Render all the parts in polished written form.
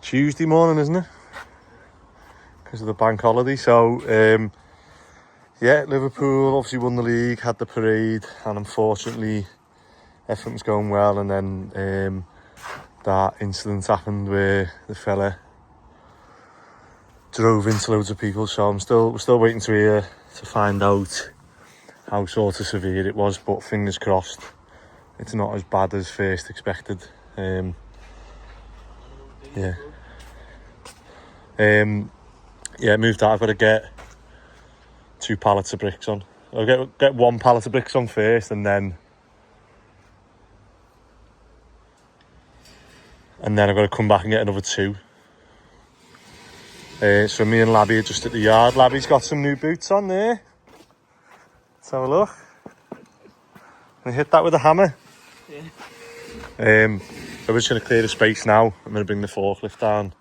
Tuesday morning, isn't it? Because of the bank holiday. So, yeah, Liverpool obviously won the league, had the parade, and unfortunately everything was going well, and then that incident happened where the fella drove into loads of people. So we're still waiting to hear to find out how sort of severe it was, but fingers crossed it's not as bad as first expected. Yeah, moved out. I've got to get 2 pallets of bricks on. I'll get 1 pallet of bricks on first, and then I've got to come back and get another 2. So me and Laby are just at the yard. Laby's got some new boots on there. Let's have a look. Can I hit that with a hammer? Yeah. So we're just going to clear the space now. I'm going to bring the forklift down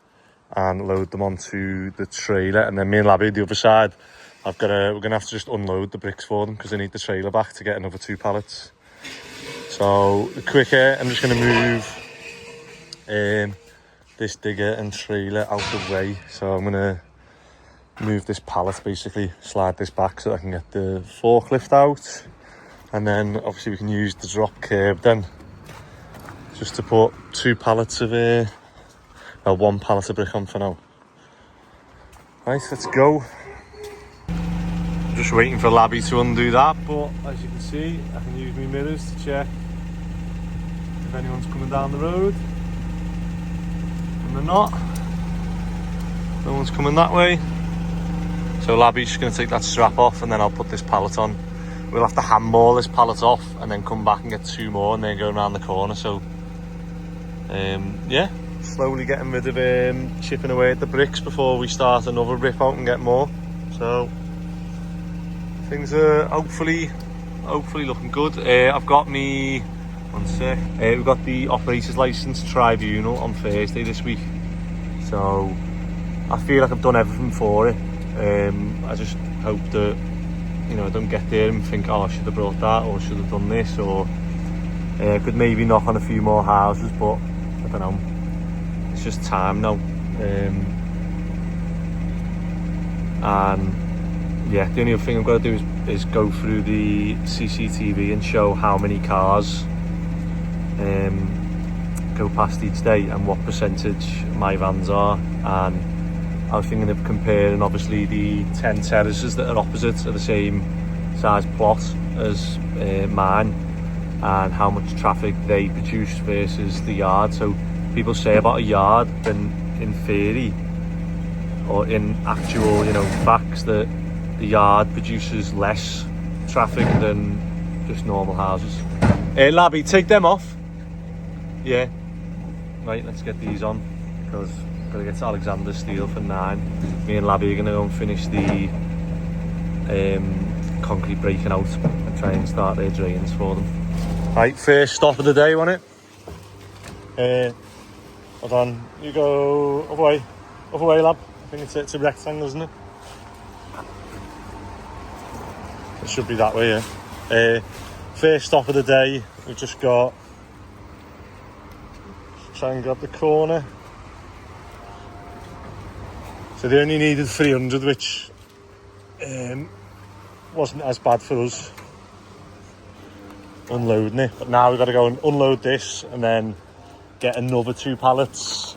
and load them onto the trailer, and then me and Laby the other side. We're going to have to just unload the bricks for them because I need the trailer back to get another 2 pallets. So quicker, I'm just going to move this digger and trailer out the way. So I'm going to move this pallet, basically slide this back so I can get the forklift out, and then obviously we can use the drop curb then just to put 2 pallets of 1 pallet of brick on for now. Right, let's go. Just waiting for Laby to undo that, but as you can see I can use my mirrors to check if anyone's coming down the road, and they're not. No one's coming that way. So Laby's just going to take that strap off, and then I'll put this pallet on. We'll have to handball this pallet off and then come back and get 2 more, and then go around the corner. So yeah, slowly getting rid of chipping away at the bricks before we start another rip out and get more. So things are hopefully looking good. I've got me, one sec, we've got the operator's license Tribunal on Thursday this week, so I feel like I've done everything for it. I just hope that, you know, I don't get there and think, oh, I should have brought that, or should have done this, or could maybe knock on a few more houses, but I don't know, it's just time now. And yeah, the only other thing I've got to do is go through the CCTV and show how many cars go past each day and what percentage my vans are. And I was thinking of comparing, obviously, the 10 terraces that are opposite are the same size plot as mine, and how much traffic they produce versus the yard. So people say about a yard, then in theory or in actual, you know, facts, that the yard produces less traffic than just normal houses. Hey Laby, take them off. Yeah. Right, let's get these on, because I've got to get to Alexander Steel for 9. Me and Laby are going to go and finish the concrete breaking out and try and start their drains for them. Right, first stop of the day, wasn't it? Hold on, you go other way, Lab. I think it's a rectangle, isn't it? It should be that way, yeah. First stop of the day, we've just got, try and grab the corner. So they only needed 300, which wasn't as bad for us unloading it. But now we've got to go and unload this, and then get another 2 pallets,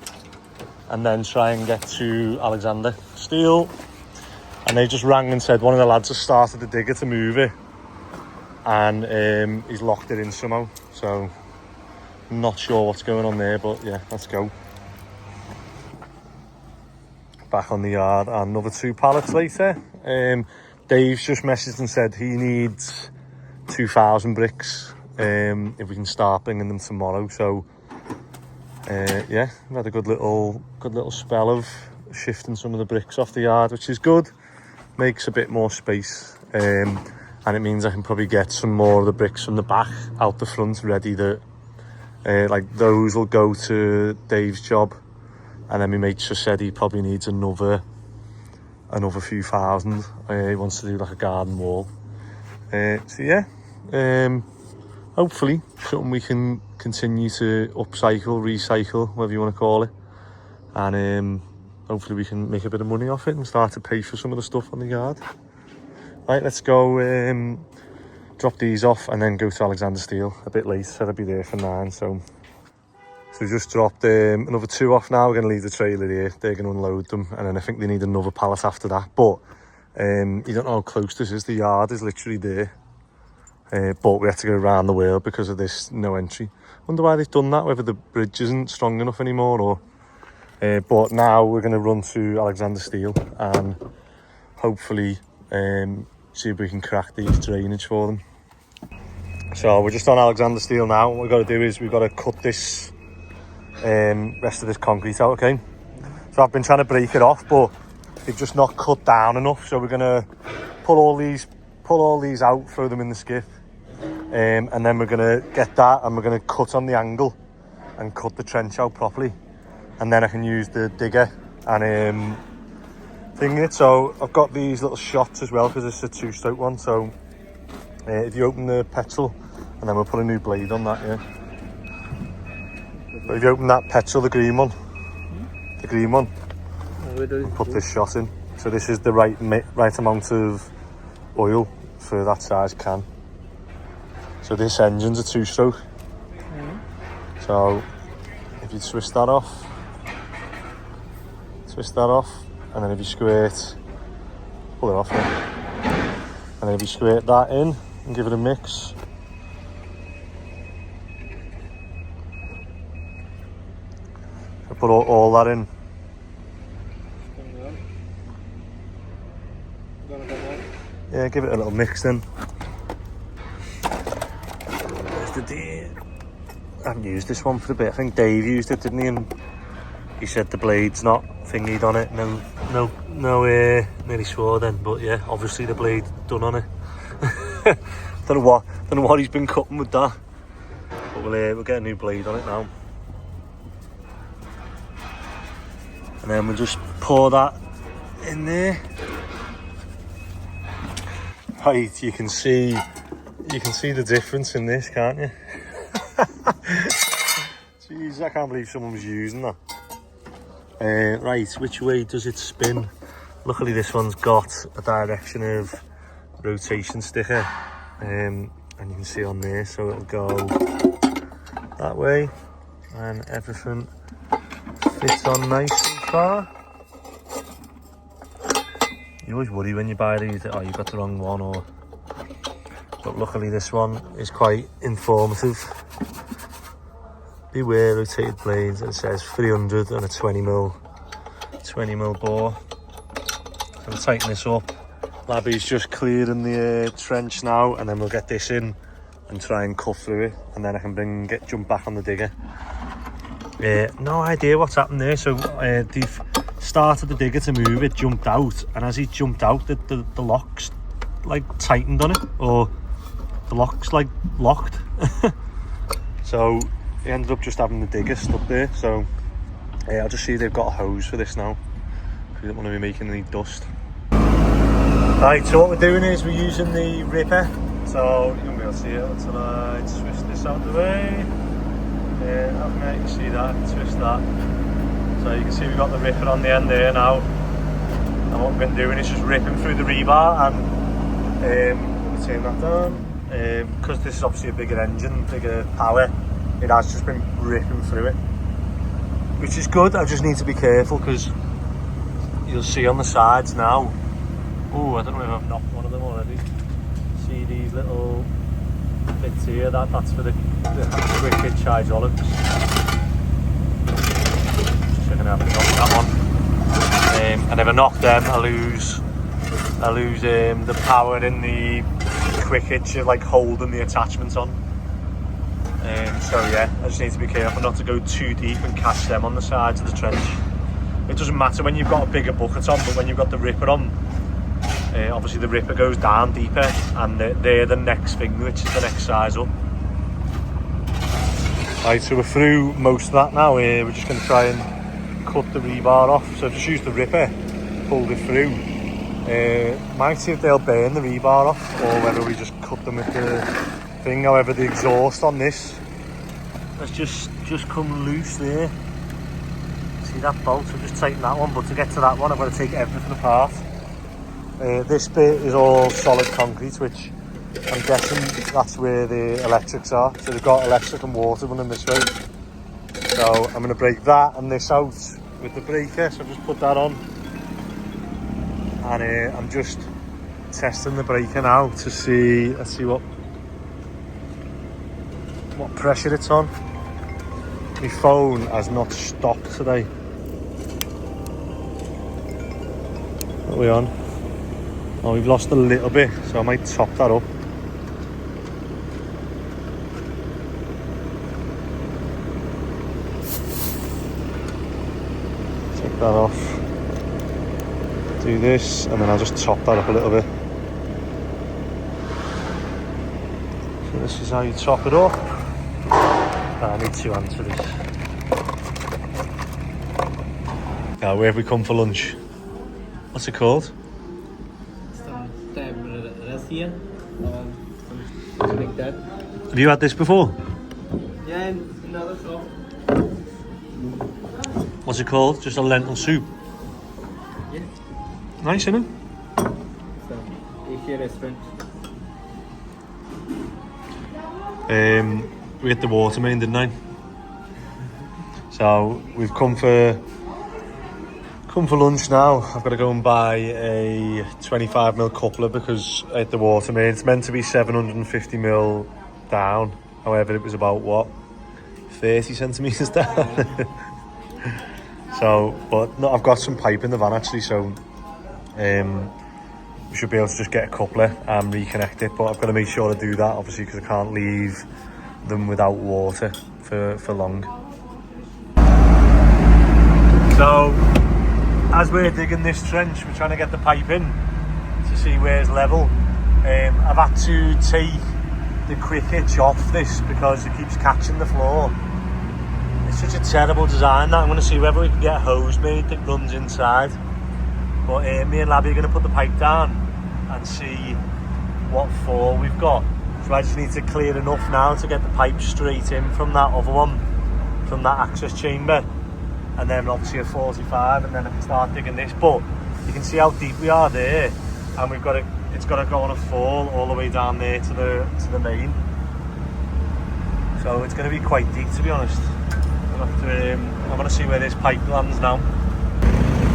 and then try and get to Alexander Steel. And they just rang and said one of the lads has started the digger to move it, and he's locked it in somehow. So I'm not sure what's going on there, but yeah, let's go. Back on the yard, and another 2 pallets later. Dave's just messaged and said he needs 2,000 bricks if we can start bringing them tomorrow. So yeah, we had a good little spell of shifting some of the bricks off the yard, which is good. Makes a bit more space, and it means I can probably get some more of the bricks from the back out the front ready. That like those will go to Dave's job, and then my mate just said he probably needs another few thousand. He wants to do like a garden wall. So yeah, hopefully something we can continue to upcycle, recycle, whatever you want to call it. and hopefully we can make a bit of money off it and start to pay for some of the stuff on the yard. Right, let's go drop these off and then go to Alexander Steel a bit late, so I'll be there for 9. So we just dropped another 2 off now. We're going to leave the trailer here, they're going to unload them, and then I think they need another pallet after that. But you don't know how close this is, the yard is literally there. But we have to go around the world because of this no entry. Wonder why they've done that, whether the bridge isn't strong enough anymore or... but now we're going to run to Alexander Steel and hopefully see if we can crack these drainage for them. So we're just on Alexander Steel now. What we've got to do is we've got to cut this rest of this concrete out, okay? So I've been trying to break it off, but they've just not cut down enough. So we're going to pull all these out, throw them in the skip, and then we're going to get that and we're going to cut on the angle and cut the trench out properly. And then I can use the digger and thing it. So I've got these little shots as well because it's a 2-stroke one. So if you open the petrol, and then we'll put a new blade on that, yeah. But if you open that petrol, the green one, and put this shot in. So this is the right amount of oil for that size can. So this engine's a 2-stroke. So if you twist that off, and then if you squirt, pull it off now. And then if you squirt that in and give it a mix, I put all that in. Yeah, give it a little mix then. There's the deer. I haven't used this one for a bit. I think Dave used it, didn't he? And he said the blade's not thingied on it. No, nearly swore then. But yeah, obviously the blade's done on it. don't know what he's been cutting with that. But we'll get a new blade on it now. And then we'll just pour that in there. Right, you can see the difference in this, can't you? Jeez, I can't believe someone was using that. Right, which way does it spin? Luckily this one's got a direction of rotation sticker, and you can see on there, so it'll go that way, and everything fits on nice so far. You always worry when you buy these that, oh, you got the wrong one, or... But luckily this one is quite informative. Beware rotated blades, it says 300 and a 20mm bore. So we'll tighten this up. Laby's just clearing the trench now, and then we'll get this in and try and cut through it, and then I can jump back on the digger. No idea what's happened there. So they've started the digger to move, it jumped out, and as he jumped out the locks like tightened on it, or the locks like locked. So he ended up just having the digger stuck there. So I'll just see they've got a hose for this now, because we don't want to be making any dust. Right, so what we're doing is we're using the ripper. So you won't be able to see it until I twist this out of the way. Okay, you can see that, twist that. So you can see we've got the ripper on the end there now. And what we've been doing is just ripping through the rebar, and let me turn that down. Because this is obviously a bigger engine, bigger power, it has just been ripping through it, which is good. I just need to be careful because you'll see on the sides now. Oh, I don't know if I've knocked one of them already. See these little bits here, that's for the quick hitch hydraulics. So I'm gonna have to knock that one. And if I knock them, I lose the power in the quick hitch, like holding the attachments on. So yeah, I just need to be careful not to go too deep and catch them on the sides of the trench. It doesn't matter when you've got a bigger bucket on, but when you've got the ripper on, obviously the ripper goes down deeper, and they're the next thing, which is the next size up. Right, so we're through most of that now. We're just going to try and cut the rebar off. So just use the ripper, pulled it through. Might see if they'll burn the rebar off, or whether we just cut them with the thing. However, the exhaust on this has just come loose there. See that bolt, so just tighten that one, but to get to that one I've got to take everything apart. This bit is all solid concrete, which I'm guessing that's where the electrics are. So they've got electric and water running this way. So I'm going to break that and this out with the breaker, so I've just put that on. And I'm just testing the breaker now to see, let's see what pressure it's on. My phone has not stopped today. What are we on? Oh, we've lost a little bit, so I might top that up. Take that off. Do this, and then I'll just top that up a little bit. So this is how you top it up. I need two hands for this. Now, where have we come for lunch? What's it called? Something like that. Have you had this before? Yeah, in another shop. What's it called? Just a lentil soup? Yeah. Nice, isn't it? So, Asia restaurant. We hit the water main, didn't I? So we've come for lunch now. I've got to go and buy a 25mm coupler because I hit the water main. It's meant to be 750mm down. However, it was about what? 30 centimetres down. So, but no, I've got some pipe in the van actually, so we should be able to just get a coupler and reconnect it. But I've got to make sure to do that, obviously, because I can't leave them without water for long. So, as we're digging this trench, we're trying to get the pipe in to see where it's level. I've had to take the quick hitch off this because it keeps catching the floor. It's such a terrible design that I'm going to see whether we can get a hose made that runs inside. But me and Laby are going to put the pipe down and see what fall we've got. So I just need to clear enough now to get the pipe straight in from that other one, from that access chamber. And then obviously a 45, and then I can start digging this. But you can see how deep we are there, and it's got to go on a fall all the way down there to the main. So it's going to be quite deep, to be honest. I'm going to see where this pipe lands now.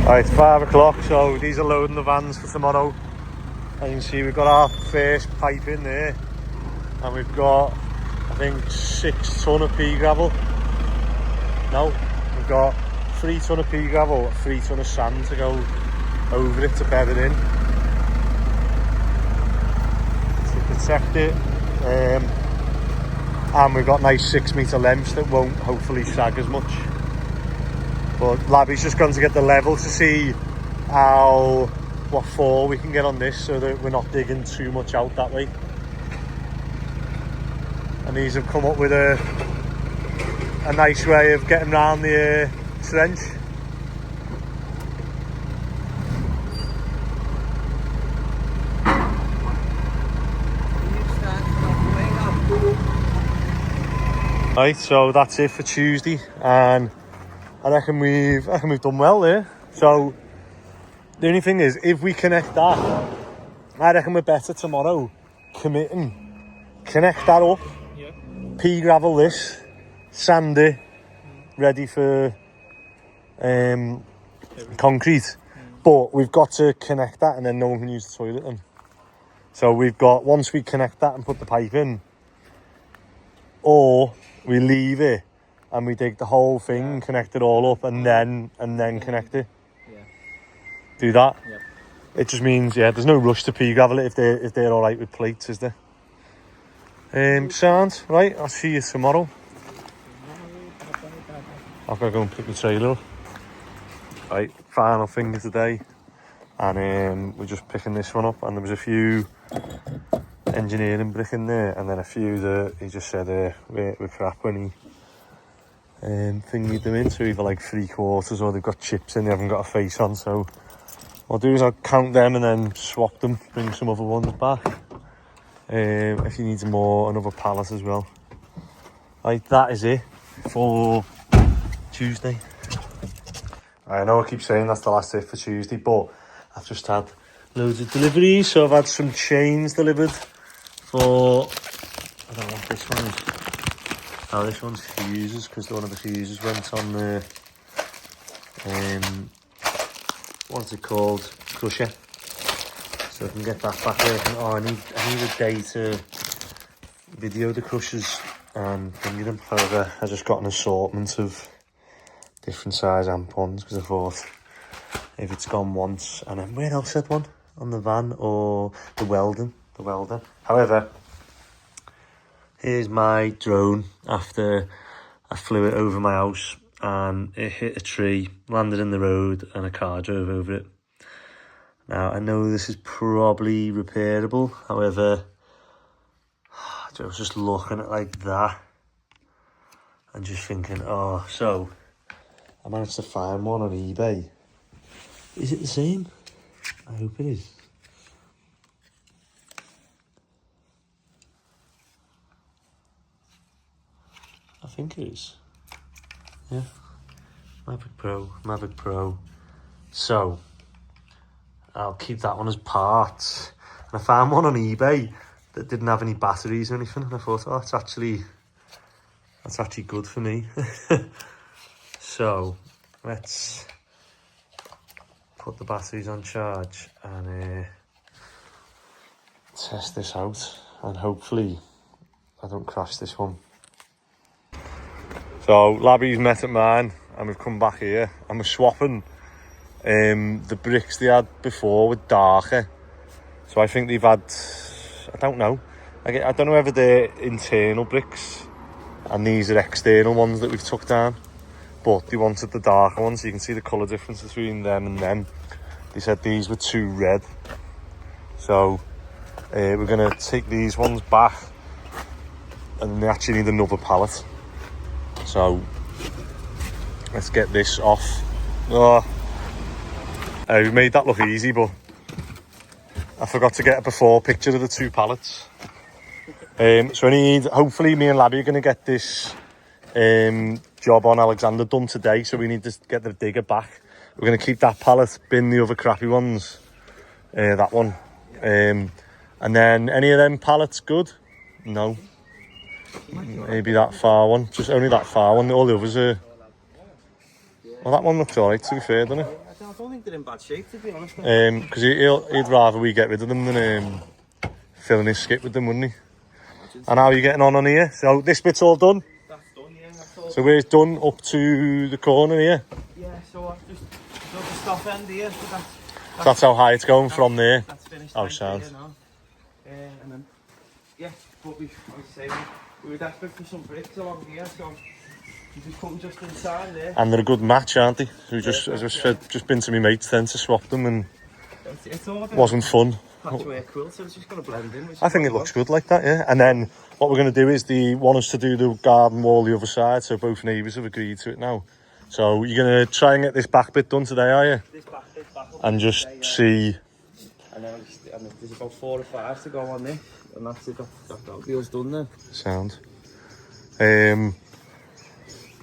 Right, it's 5 o'clock, so these are loading the vans for tomorrow. As you can see, we've got our first pipe in there, and we've got, I think, 6 tonne of pea gravel. No, we've got 3 tonne of pea gravel, 3 tonne of sand to go over it to bed it in. To protect it. And we've got nice 6 metre lengths that won't hopefully sag as much. But Laby's just gone to get the level to see what fall we can get on this so that we're not digging too much out that way. And these have come up with a nice way of getting around the trench. Right, so that's it for Tuesday, and I reckon we've done well there. So the only thing is, if we connect that, I reckon we're better tomorrow committing, connect that up, yeah. Pea gravel this, sand it, ready for concrete. But we've got to connect that, and then no one can use the toilet then. So we've got, once we connect that and put the pipe in, or we leave it and we dig the whole thing, connect it all up, and then connect it. Yeah. Do that. Yep. It just means, yeah, there's no rush to pea gravel it if they're all right with plates, is there? Sound right. I'll see you tomorrow. I've got to go and pick the trailer up. Right, final thing of the day, and we're just picking this one up. And there was a few engineering brick in there, and then a few that he just said were crap when he thingied them in, so either like 3/4 or they've got chips in, they haven't got a face on. So what I'll do is I'll count them and then swap them, bring some other ones back if he needs another pallet as well. Right, that is it for Tuesday. I know I keep saying that's the last day for Tuesday, but I've just had loads of deliveries. So I've had some chains delivered for, I don't know what this one is. Oh, this one's fuses, because one of the fuses went on the, what's it called? Crusher. So I can get that back working. Oh, I need a day to video the crushers and bring them. However, I just got an assortment of different size ampons because I thought if it's gone once, and then where else had one? On the van or the welder. However, here's my drone after I flew it over my house and it hit a tree, landed in the road and a car drove over it. Now, I know this is probably repairable, however, I was just looking at like that and just thinking, oh, so I managed to find one on eBay. Is it the same? I hope it is. I think it is. Yeah. Mavic Pro. So, I'll keep that one as parts. And I found one on eBay that didn't have any batteries or anything. And I thought, oh, that's actually good for me. So, let's put the batteries on charge and test this out. And hopefully, I don't crash this one. So, Laby's met at mine and we've come back here and we're swapping the bricks they had before with darker. So I think they've had, I don't know whether they're internal bricks and these are external ones that we've took down, but they wanted the darker ones so you can see the colour difference between them and them. They said these were too red, so we're going to take these ones back and they actually need another pallet. So let's get this off. We made that look easy, but I forgot to get a before picture of the two pallets. So hopefully me and Laby are going to get this job on Alexander done today, so we need to get the digger back. We're going to keep that pallet, bin the other crappy ones, that one. And then any of them pallets good? No. Maybe that far one, just only that far one, all the others are... Well, that one looks alright, to be fair, doesn't it? I don't think they're in bad shape, to be honest. Because he'd rather we get rid of them than filling his skip with them, wouldn't he? And how are you getting on here? So this bit's all done? That's done, yeah, that's all. So where's done up to the corner here? Yeah, so I've just built the stop end here, so that's how high it's going from there? That's finished. Oh, sound. And then, yeah, but we were desperate for some bricks along here, so you just come just inside there. And they're a good match, aren't they? So we just, as I said, just been to my mates then to swap them and it's all wasn't fun. Patchwork quilt, so it's just going to blend in. I think it looks good like that, yeah. And then what we're going to do is they want us to do the garden wall the other side, so both neighbours have agreed to it now. So you're going to try and get this back bit done today, are you? This back bit back up and just today, see... And then there's about 4 or 5 to go on this, and that's it, that deal's done then. Sound.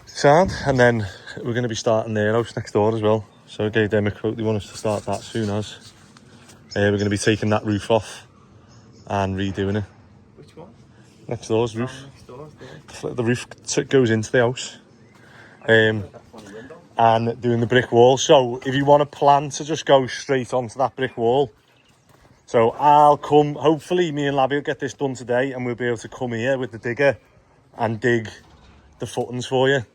Sound, and then we're going to be starting their house next door as well. So I gave them a quote, they want us to start that soon as. We're going to be taking that roof off and redoing it. Which one? Next door's roof. Next door's there. The roof goes into the house. And doing the brick wall. So if you want to plan to just go straight onto that brick wall. So I'll come, hopefully me and Laby will get this done today and we'll be able to come here with the digger and dig the footings for you.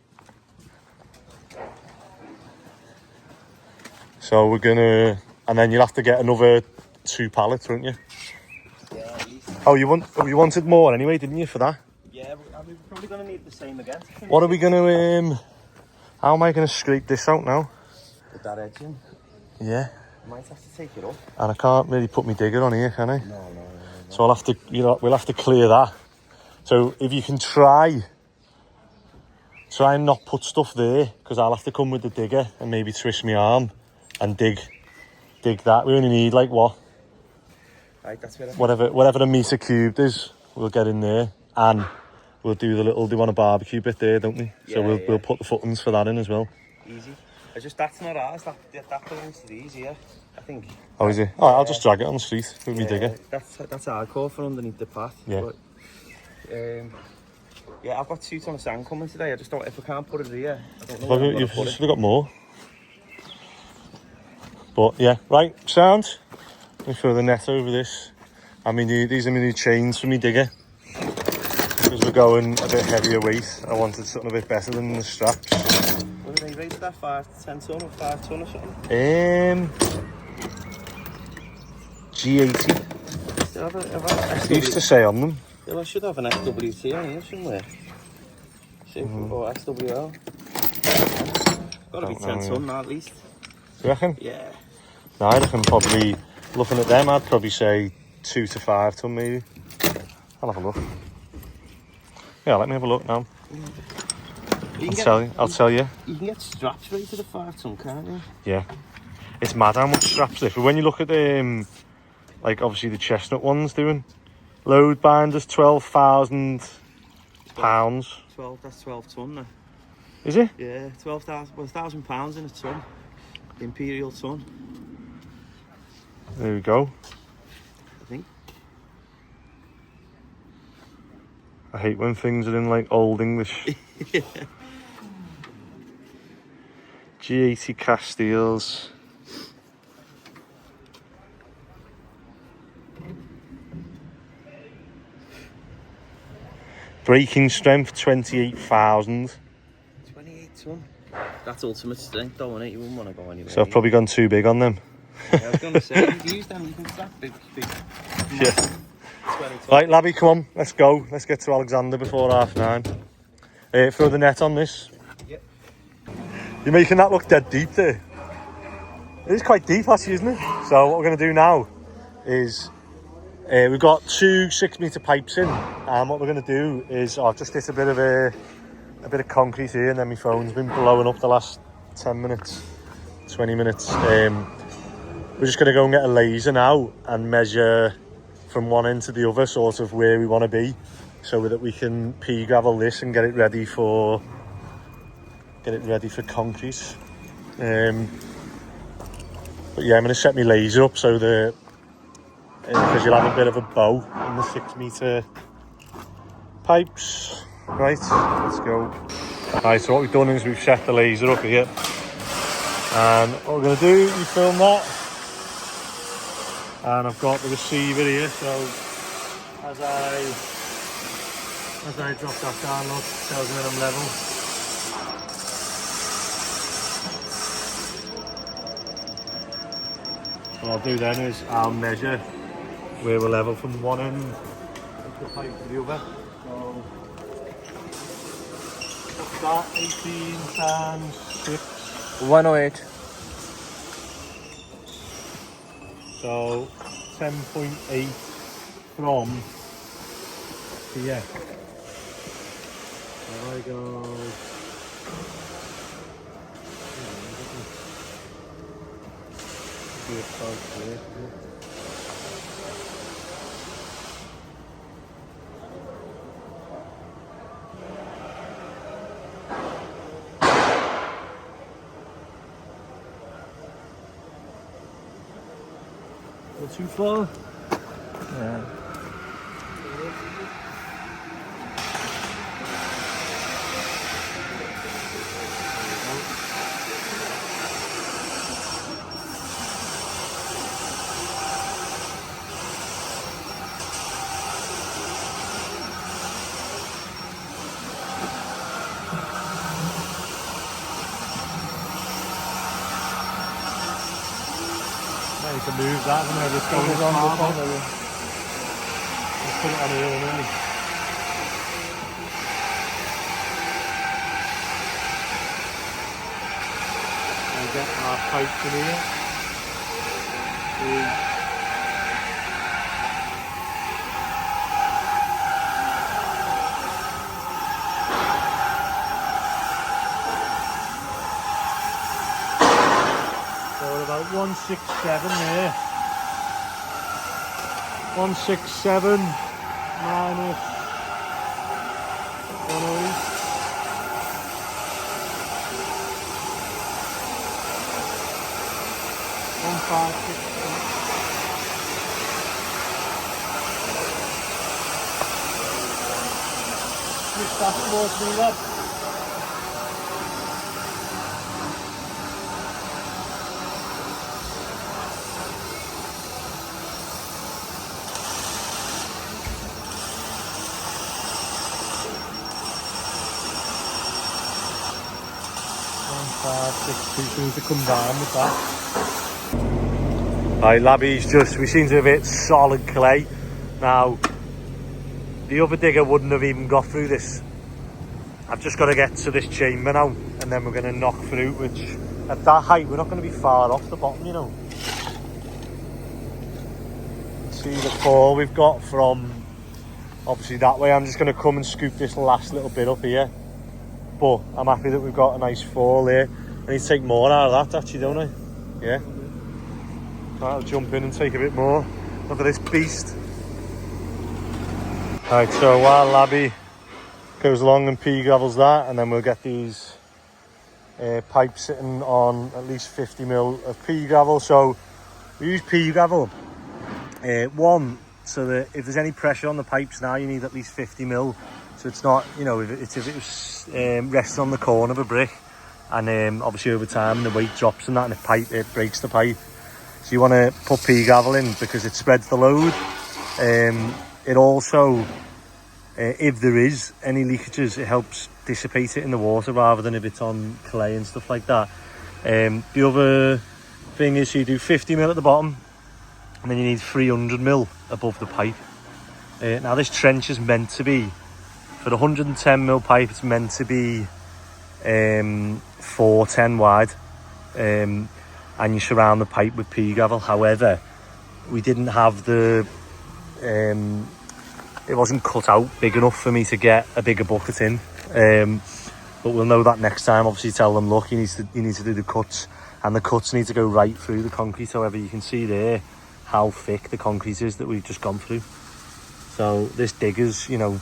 So we're gonna, and then you'll have to get another 2 pallets, won't you? Yeah, at least. Oh, you wanted more anyway, didn't you, for that? Yeah, we're probably going to need the same again. What are we gonna, how am I gonna scrape this out now? Put that edge in. Yeah. I might have to take it off. And I can't really put my digger on here, can I? No. So I'll have to, we'll have to clear that. So if you can try and not put stuff there, because I'll have to come with the digger and maybe twist my arm and dig that. We only need like what? Right, that's whatever a metre cubed is, we'll get in there, and we'll do the little, they want a barbecue bit there, don't they? So we'll put the footings for that in as well. Easy. I just, that's not ours, that belongs to these here, I think. Oh, is it? Oh, I'll just drag it on the street with me digger. That's hardcore for underneath the path. Yeah. But, yeah, I've got two ton of sand coming today. I just don't, if I can't put it here, I don't know where I'm You've gonna put should have got more. But yeah, right, sound. Let me throw the net over this. These are my new chains for me digger. Because we're going a bit heavier weight, I wanted something a bit better than the straps. What do they rate that? 5 to 10 ton or 5 ton or something? G80. Still have They used to say on them. Yeah, I should have an SWT on here somewhere. Or SWL. Gotta be 10 ton now at least. You reckon? Yeah. No, I reckon probably, looking at them, I'd probably say 2 to 5 ton maybe. I'll have a look. Yeah, let me have a look now. I'll tell you. You can get straps rated at 5 ton, can't you? Yeah. It's mad how much straps there. But when you look at like obviously the chestnut ones doing, load binders, £12,000. 12, that's 12 ton now. Is it? Yeah, 12,000, well, £1,000 in a ton. Imperial ton. There we go. I think. I hate when things are in like old English. G80 cast steels. Braking strength 28,000. 28 ton. That's ultimate strength though, isn't it? You wouldn't want to go anywhere. So I've probably gone too big on them. Yeah, I was going to say, you use them, you can stack big. Yeah. 20 ton. Right, Laby, come on, let's go. Let's get to Alexander before 9:30. Throw the net on this. Yep. You're making that look dead deep there. It is quite deep actually, isn't it? So what we're going to do now is we've got 2 6-metre pipes in, and what we're going to do is I've just hit a bit of concrete here, and then my phone's been blowing up the last 10 minutes, 20 minutes. We're just going to go and get a laser now and measure from one end to the other, sort of where we want to be, so that we can pea gravel this and get it ready for concrete. But yeah, I'm going to set my laser up so that because you'll have a bit of a bow in the 6-metre pipes. Right, let's go. Right, so what we've done is we've set the laser up here, and what we're going to do, you film that, and I've got the receiver here, so as I drop that down, look, it tells me that I'm level. What I'll do then is I'll measure where we're level from one end of the pipe to the other. So what's that? 18 times 6. 108. So 10.8 from here. There I go. Do it close here. Not too far. Yeah. You can move that whenever it's going on the top. Just put it on here and then. And get our pipes in here. About 167 there. 167 minus 108. 5, 6, 7. Switch that towards me, lad. We need to come down with that. Right, Laby's we seem to have hit solid clay. Now, the other digger wouldn't have even got through this. I've just got to get to this chamber now, and then we're going to knock through, which at that height, we're not going to be far off the bottom, you know. See the fall we've got from, obviously that way. I'm just going to come and scoop this last little bit up here. But I'm happy that we've got a nice fall there. I need to take more out of that actually, don't I? Yeah. I'll jump in and take a bit more. Look at this beast. Right, so while Laby goes along and pea gravels that, and then we'll get these pipes sitting on at least 50 mil of pea gravel. So we use pea gravel. One, so that if there's any pressure on the pipes now, you need at least 50 mil. So it's not, you know, if it was resting on the corner of a brick, and obviously over time the weight drops and that, and it breaks the pipe. So you want to put pea gravel in because it spreads the load. It also, if there is any leakages, it helps dissipate it in the water rather than if it's on clay and stuff like that. The other thing is you do 50 mil at the bottom, and then you need 300 mil above the pipe. Now this trench is meant to be, for the 110 mil pipe, it's meant to be 410 wide, and you surround the pipe with pea gravel. However, we didn't have the it wasn't cut out big enough for me to get a bigger bucket in, but we'll know that next time. Obviously tell them, look, you need to do the cuts, and the cuts need to go right through the concrete. However, you can see there how thick the concrete is that we've just gone through. So this digger's, you know,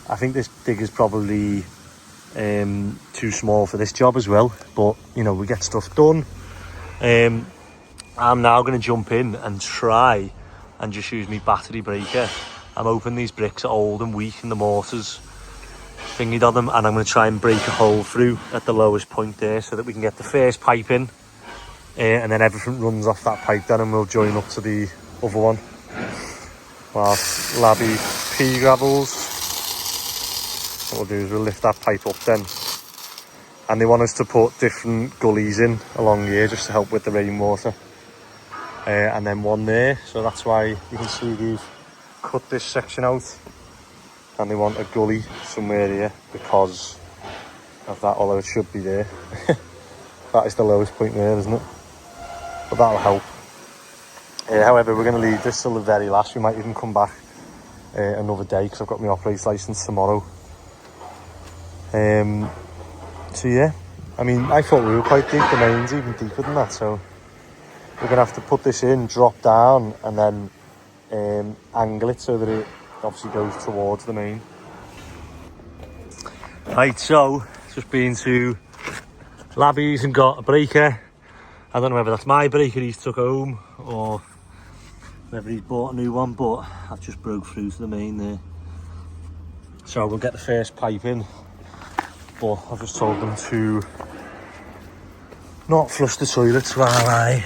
I think this digger's probably too small for this job as well, but you know, we get stuff done. I'm now going to jump in and try and just use my battery breaker. I'm hoping these bricks are old and weak and the mortar's thingied on them, and I'm going to try and break a hole through at the lowest point there so that we can get the first pipe in, and then everything runs off that pipe then, and we'll join up to the other one whilst Laby pea gravels. What we'll do is we'll lift that pipe up then, and they want us to put different gullies in along here just to help with the rainwater, and then one there. So that's why you can see they've cut this section out, and they want a gully somewhere here because of that, although it should be there. That is the lowest point there, isn't it? But that'll help. However, we're going to leave this till the very last. We might even come back another day because I've got my operator's license tomorrow. So yeah, I mean, I thought we were quite deep. The main's even deeper than that, so we're gonna have to put this in, drop down, and then angle it so that it obviously goes towards the main. Right, so just been to Laby's and got a breaker. I don't know whether that's my breaker he's took home or whether he's bought a new one, but I've just broke through to the main there. So we'll get the first pipe in. But I've just told them to not flush the toilets while I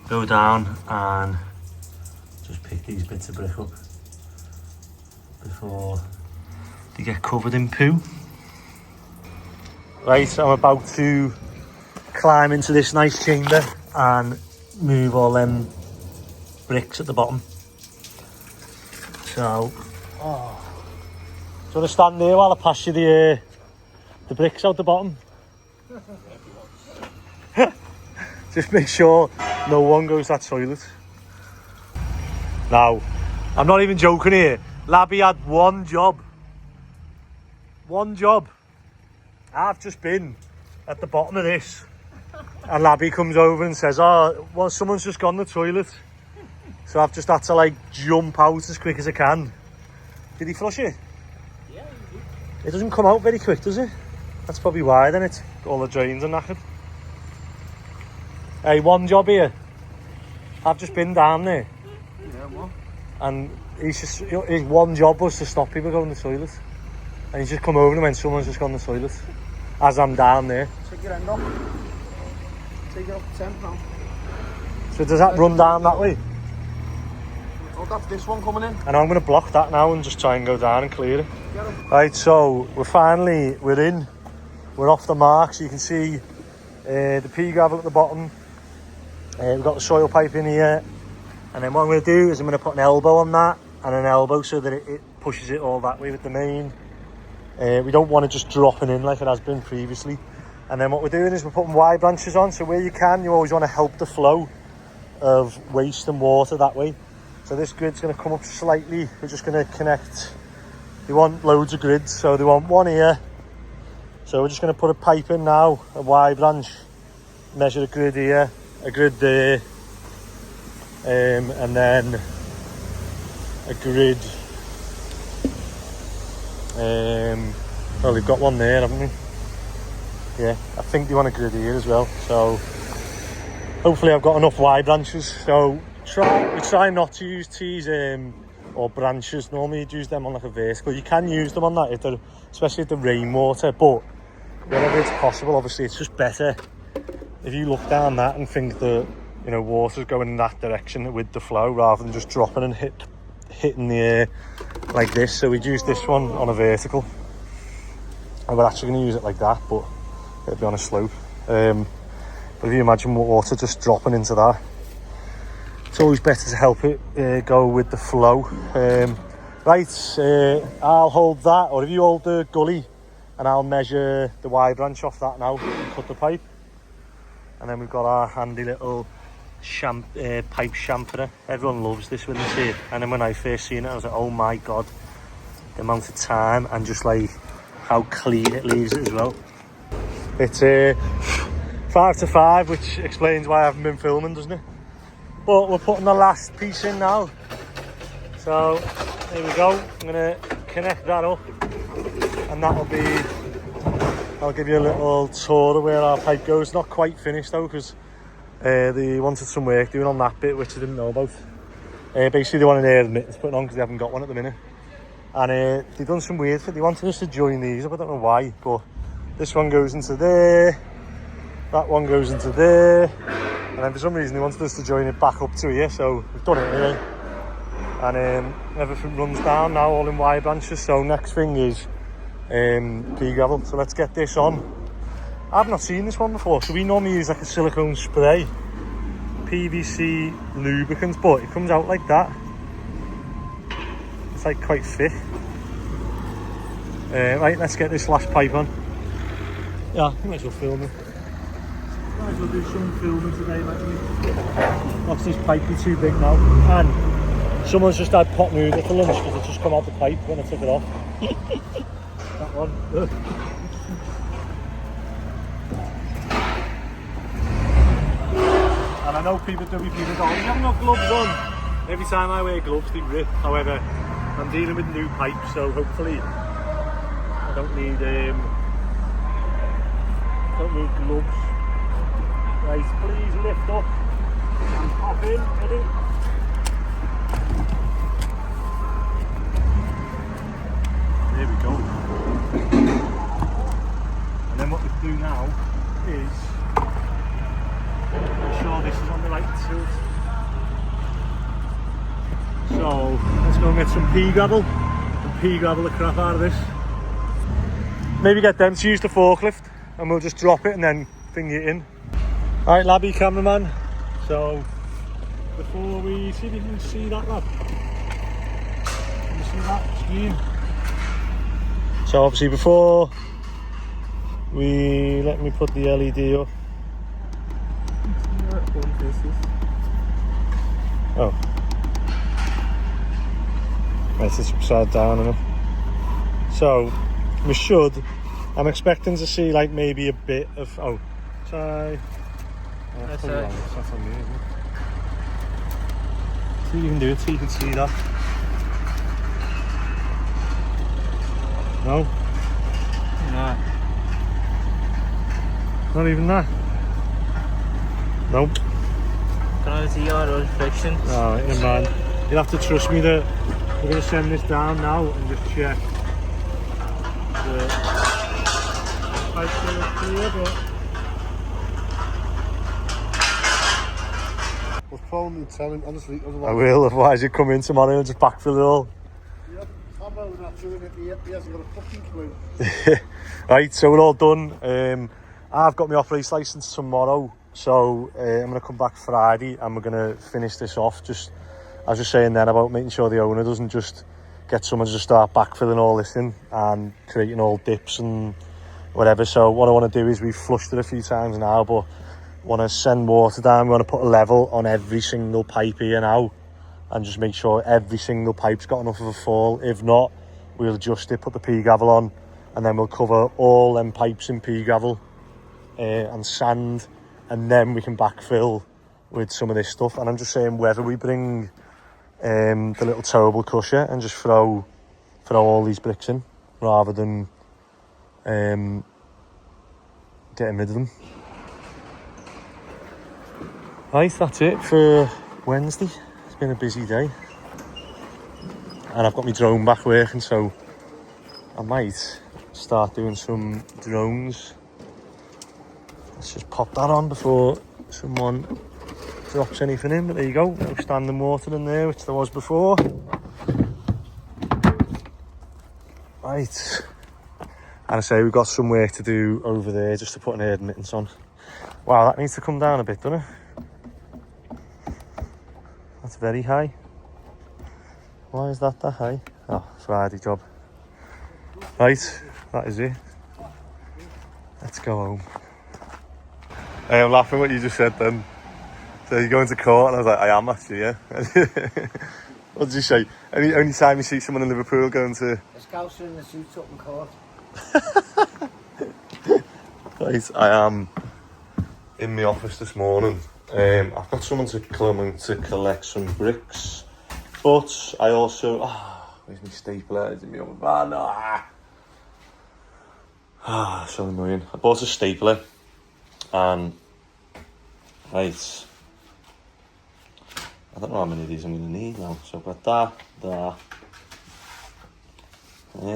go down and just pick these bits of brick up before they get covered in poo. Right, I'm about to climb into this nice chamber and move all them bricks at the bottom. So, do you want to stand there while I pass you the bricks out the bottom? Just make sure no one goes to that toilet. Now, I'm not even joking here. Laby had one job. One job. I've just been at the bottom of this, and Laby comes over and says, oh, well, someone's just gone to the toilet. So I've just had to like jump out as quick as I can. Did he flush it? Yeah, he did. It doesn't come out very quick, does it? That's probably why then, all the drains are knackered. Hey, one job here. I've just been down there. Yeah, what? And his one job was to stop people going to the toilet. And he's just come over and went, someone's just gone to the toilet. As I'm down there. Take your end off. Take it off the tent now. So does that run down that way? Oh, that's this one coming in. And I'm going to block that now and just try and go down and clear it. Right, so we're in. We're off the mark, so you can see the pea gravel at the bottom. We've got the soil pipe in here. And then what I'm going to do is I'm going to put an elbow on that and an elbow so that it pushes it all that way with the main. We don't want it just dropping in like it has been previously. And then what we're doing is we're putting Y branches on, so where you can, you always want to help the flow of waste and water that way. So this grid's going to come up slightly. We're just going to connect. They want loads of grids, so they want one here. So we're just going to put a pipe in now, a Y branch, measure a grid here, a grid there, and then a grid. Well, we've got one there, haven't we? Yeah, I think they want a grid here as well. So hopefully I've got enough Y branches. So we try not to use T's or branches. Normally you'd use them on like a vertical. You can use them on that, especially if the rainwater, but whenever it's possible, obviously it's just better if you look down that and think that, you know, water's going in that direction with the flow rather than just dropping and hitting the air like this. So we'd use this one on a vertical, and we're actually going to use it like that, but it'll be on a slope. But if you imagine water just dropping into that, it's always better to help it go with the flow. Right, I'll hold that, or if you hold the gully, and I'll measure the Y branch off that now and cut the pipe. And then we've got our handy little pipe chamferer. Everyone loves this when they see it. And then when I first seen it, I was like, oh my god, the amount of time and just like how clean it leaves it as well. It's 5 to 5, which explains why I haven't been filming, doesn't it? But we're putting the last piece in now. So there we go. I'm gonna connect that up, and that'll be, I'll give you a little tour of where our pipe goes. Not quite finished though, because they wanted some work doing on that bit, which I didn't know about. Basically they want an air admittance put on because they haven't got one at the minute. And they've done some weird thing. They wanted us to join these up, I don't know why, but this one goes into there, that one goes into there, and then for some reason they wanted us to join it back up to here, so we've done it anyway. And everything runs down now, all in Y branches. So next thing is pea gravel. So let's get this on. I've not seen this one before, so we normally use like a silicone spray, PVC lubricant, but it comes out like that. It's like quite thick. Right, let's get this last pipe on. Yeah, I think might as well film it. Might as well do some filming today, mate. Watch this pipe be too big now. And someone's just had pot noodle for lunch because it just come out the pipe when I took it off. That one. And I know people go, you haven't got gloves on. Every time I wear gloves they rip. However, I'm dealing with new pipes, so hopefully I don't need gloves. Right, please lift up and pop in, ready? There we go. And then what we do now is make sure this is on the right tilt. So let's go and get some pea gravel and pea gravel the crap out of this. Maybe get them to use the forklift and we'll just drop it and then bring it in. Alright, Laby, cameraman. So before we see if you can see that, lad. Can you see that screen? So obviously before let me put the LED up. Oh. Right, it's upside down, isn't it? So I'm expecting to see like maybe a bit of, try. That's on me, isn't it? See if you can do it, so you can see that. No? Nah. Not even that? Nope. penalty or friction. Oh, never mind. You'll have to trust me that we're going to send this down now and just check the pipes are clear, but... We'll phone and tell him, honestly, otherwise... I will, otherwise you come in tomorrow and just backfill it all. Yep, I'm over that doing it, he hasn't got a fucking clue. Right, so we're all done. I've got my off-race licence tomorrow, so I'm going to come back Friday and we're going to finish this off. Just, I was just saying then about making sure the owner doesn't just get someone to just start backfilling all this in and creating all dips and whatever. So what I want to do is, we've flushed it a few times now, but want to send water down. We want to put a level on every single pipe here now and just make sure every single pipe's got enough of a fall. If not, we'll adjust it, put the pea gravel on, and then we'll cover all them pipes in pea gravel and sand, and then we can backfill with some of this stuff. And I'm just saying, whether we bring the little towable crusher and just throw all these bricks in rather than getting rid of them. Right, that's it for Wednesday. It's been a busy day. And I've got my drone back working, so I might start doing some drones. Let's just pop that on before someone drops anything in. But there you go, no standing water in there, which there was before. Right. And I say we've got some work to do over there just to put an air admittance on. Wow, that needs to come down a bit, doesn't it? That's very high. Why is that high? Oh, Friday job. Right, that is it. Let's go home. Hey, I'm laughing what you just said then. So you're going to court, and I was like, I am actually, yeah. What did you say? Only time you see someone in Liverpool going to... A scouser in the suit up in court. Right, I am in my office this morning. I've got someone to come and to collect some bricks, but I also... where's my stapler? It's in my own van. So annoying. I bought a stapler, and right, I don't know how many of these I'm going to need now. So I've got that. I don't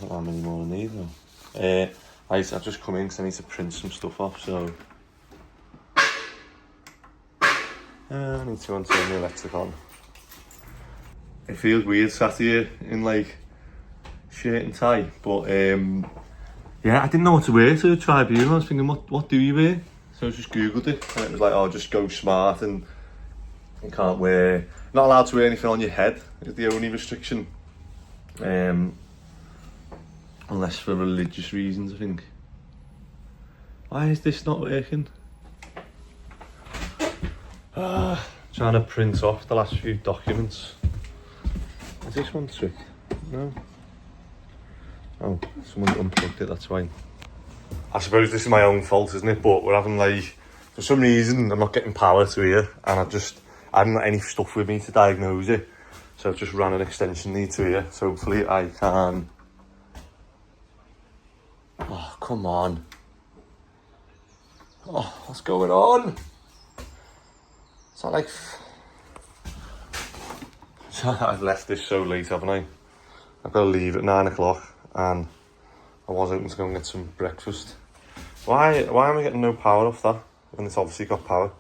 know how many more I need now. Right, I've just come in because I need to print some stuff off, so I need to turn the electric on. It feels weird sat here in like shirt and tie, but yeah, I didn't know what to wear to the tribunal. I was thinking, what do you wear? So I just googled it, and it was like, oh, just go smart, and you can't wear, not allowed to wear anything on your head is the only restriction, unless for religious reasons, I think. Why is this not working? Trying to print off the last few documents. Is this one trick? No. Oh, someone unplugged it, that's fine. I suppose this is my own fault, isn't it? But we're having like, for some reason, I'm not getting power to here, and I haven't got any stuff with me to diagnose it. So I've just ran an extension lead to here. So hopefully I can... Oh, come on. Oh, what's going on? It's not like... I've left this so late, haven't I? I've got to leave at 9 o'clock, and I was hoping to go and get some breakfast. Why am I getting no power off that when it's obviously got power?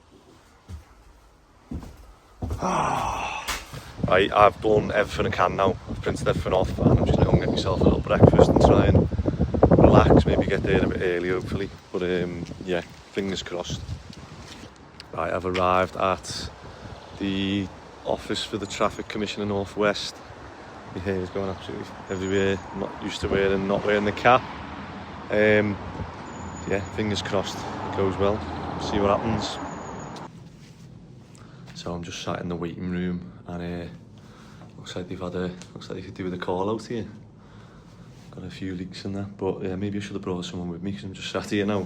I've done everything I can now. I've printed everything off, and I'm just going to go and get myself a little breakfast and try and relax, maybe get there a bit early hopefully. But yeah, fingers crossed. Right, I've arrived at the office for the Traffic Commissioner North West. My hair is going absolutely everywhere. I'm not used to not wearing the cap. Yeah, fingers crossed it goes well. See what happens. So I'm just sat in the waiting room, and looks like they could do with a call out here. Got a few leaks in that, but yeah, maybe I should have brought someone with me because I'm just sat here now.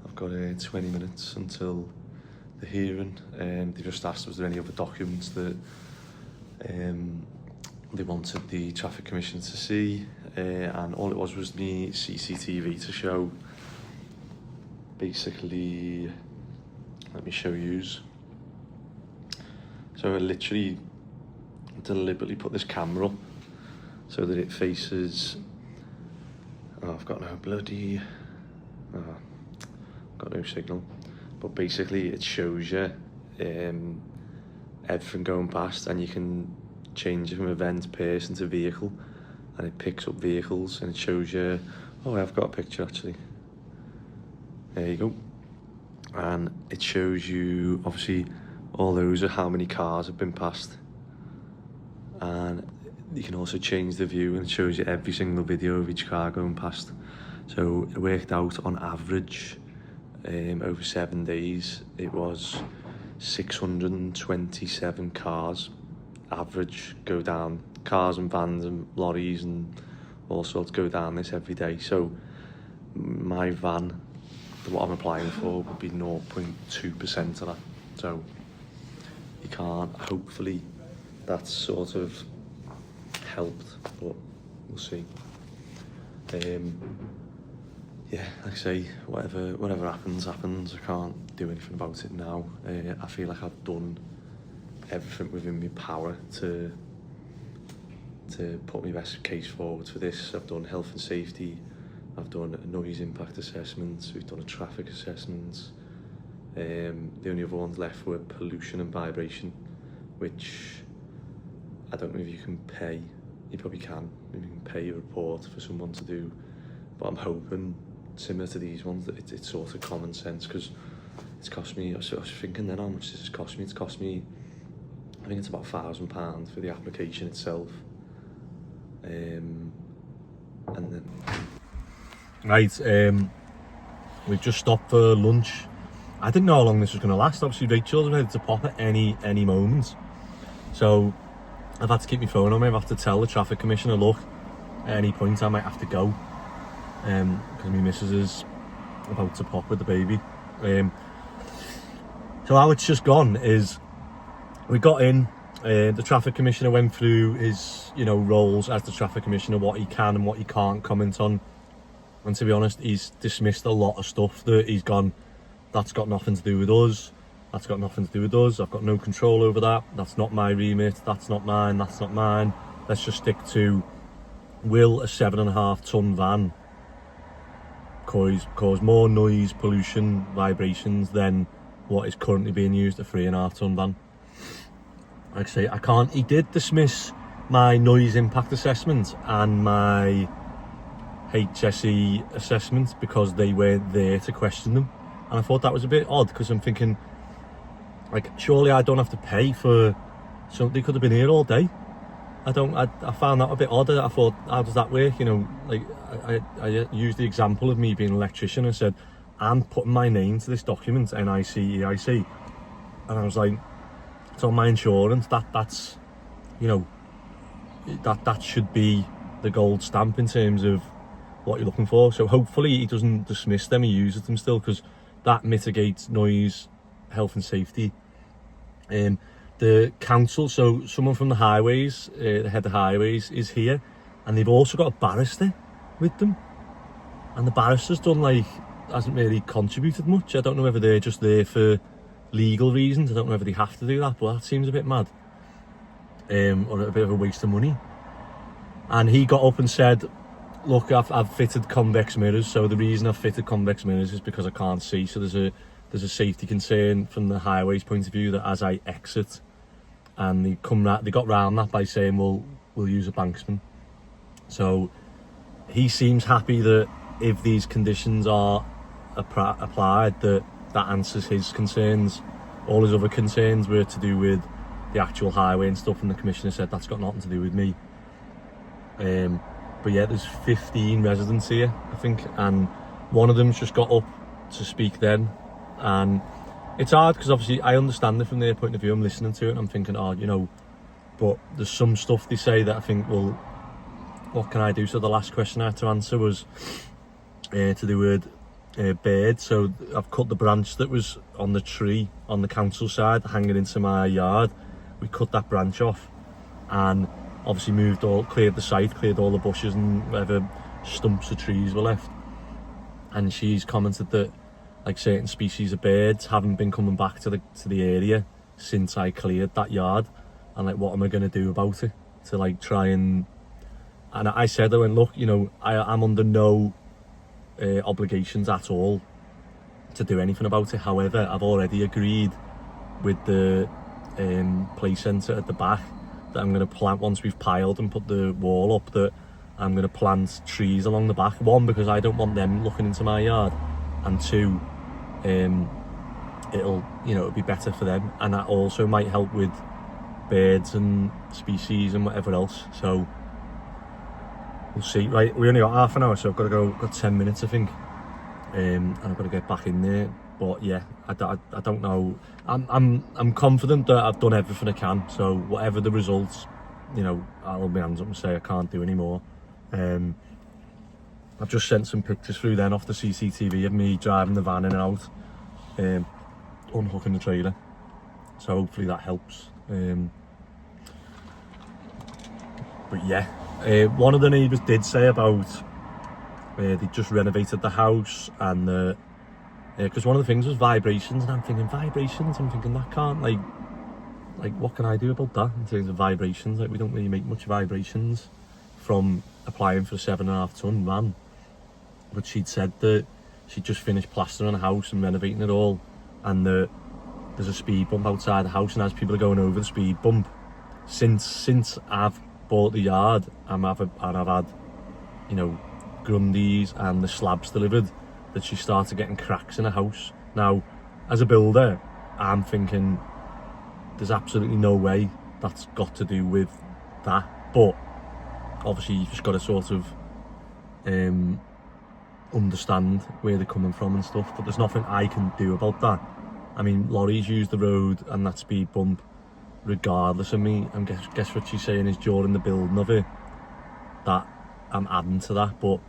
I've got 20 minutes until the hearing. They just asked was there any other documents that they wanted the Traffic Commission to see. and all it was the CCTV to show basically, let me show yous. So I literally deliberately put this camera up so that it faces, oh, I've got no bloody, oh, got no signal, but basically it shows you everything going past, and you can change it from event, person to vehicle, and it picks up vehicles and it shows you, oh, I've got a picture actually, there you go, and it shows you obviously all those are how many cars have been passed, and you can also change the view and it shows you every single video of each car going past. So it worked out on average over 7 days it was 627 cars average go down, cars and vans and lorries and all sorts go down this every day. So my van, what I'm applying for, would be 0.2% of that. So you can't, hopefully that's sort of helped, but we'll see. Yeah, like I say, whatever happens. I can't do anything about it now. I feel like I've done everything within my power to put my best case forward for this. I've done health and safety, I've done a noise impact assessment, we've done a traffic assessment. The only other ones left were pollution and vibration, which I don't know if you can pay. You probably can. Maybe you can pay a report for someone to do, but I'm hoping, similar to these ones, that it's sort of common sense, because it's cost me, I was thinking then, how much does this cost me? It's cost me, I think it's about £1,000 for the application itself. And then... Right, we've just stopped for lunch. I didn't know how long this was going to last. Obviously Rachel's ready to pop at any moment. So I've had to keep my phone on me. I've had to tell the traffic commissioner, look, at any point I might have to go. Because my missus is about to pop with the baby. So how it's just gone is, we got in, the traffic commissioner went through his, roles as the traffic commissioner, what he can and what he can't comment on. And to be honest, he's dismissed a lot of stuff that he's gone, that's got nothing to do with us, that's got nothing to do with us, I've got no control over that, that's not my remit, that's not mine, that's not mine. Let's just stick to, will a 7.5 ton van cause more noise, pollution, vibrations than what is currently being used, a 3.5 ton van? Like I say, I can't, he did dismiss my noise impact assessment and my HSE assessment because they weren't there to question them. And I thought that was a bit odd, because I'm thinking, like, surely I don't have to pay for something. They could have been here all day. I found that a bit odd. I thought, how does that work? Like, I used the example of me being an electrician and said, I'm putting my name to this document, NIC, and I was like, it's on my insurance, that's that should be the gold stamp in terms of what you're looking for. So hopefully he doesn't dismiss them, he uses them still, because that mitigates noise, health and safety. The council, so someone from the highways, the head of highways is here, and they've also got a barrister with them, and the barrister's hasn't really contributed much. I don't know whether they're just there for legal reasons, I don't know whether they have to do that, but that seems a bit mad, or a bit of a waste of money. And he got up and said, look, I've fitted convex mirrors, so the reason I've fitted convex mirrors is because I can't see, so there's a safety concern from the highways point of view that as I exit, and they got round that by saying, well, we'll use a banksman. So he seems happy that if these conditions are applied, that answers his concerns. All his other concerns were to do with the actual highway and stuff, and the commissioner said that's got nothing to do with me. But yeah, there's 15 residents here, I think, and one of them's just got up to speak then, and it's hard because obviously I understand it from their point of view. I'm listening to it and I'm thinking, but there's some stuff they say that I think, well, what can I do? So the last question I had to answer was to do with bird. So I've cut the branch that was on the tree on the council side hanging into my yard. We cut that branch off, and obviously cleared the site, cleared all the bushes and whatever stumps of trees were left. And she's commented that like certain species of birds haven't been coming back to the area since I cleared that yard, and like what am I going to do about it to like try and I said, I went, look, you know, I'm under no obligations at all to do anything about it. However, I've already agreed with the play centre at the back that I'm going to plant, once we've piled and put the wall up, that I'm going to plant trees along the back. One, because I don't want them looking into my yard, and two, it'll be better for them, and that also might help with birds and species and whatever else. So we'll see. Right, we only got half an hour, so I've got to go. Got 10 minutes, I think, and I've got to get back in there. But yeah, I don't know. I'm confident that I've done everything I can. So whatever the results, you know, I'll hold my hands up and say I can't do any more. I've just sent some pictures through then off the CCTV of me driving the van in and out, unhooking the trailer. So hopefully that helps. But yeah, one of the neighbours did say about they just renovated the house, and because one of the things was vibrations, and I'm thinking vibrations. I'm thinking that can't like what can I do about that in terms of vibrations? Like we don't really make much vibrations from applying for a 7.5 ton van. But she'd said that she'd just finished plastering the house and renovating it all, and there's a speed bump outside the house, and as people are going over the speed bump, since I've bought the yard and I've had, you know, Grundies and the slabs delivered, that she started getting cracks in the house. Now, as a builder, I'm thinking there's absolutely no way that's got to do with that, but obviously you've just got to sort of understand where they're coming from and stuff, but there's nothing I can do about that. I mean, lorries use the road and that speed bump regardless of me, and guess what she's saying is during the building of it that I'm adding to that. But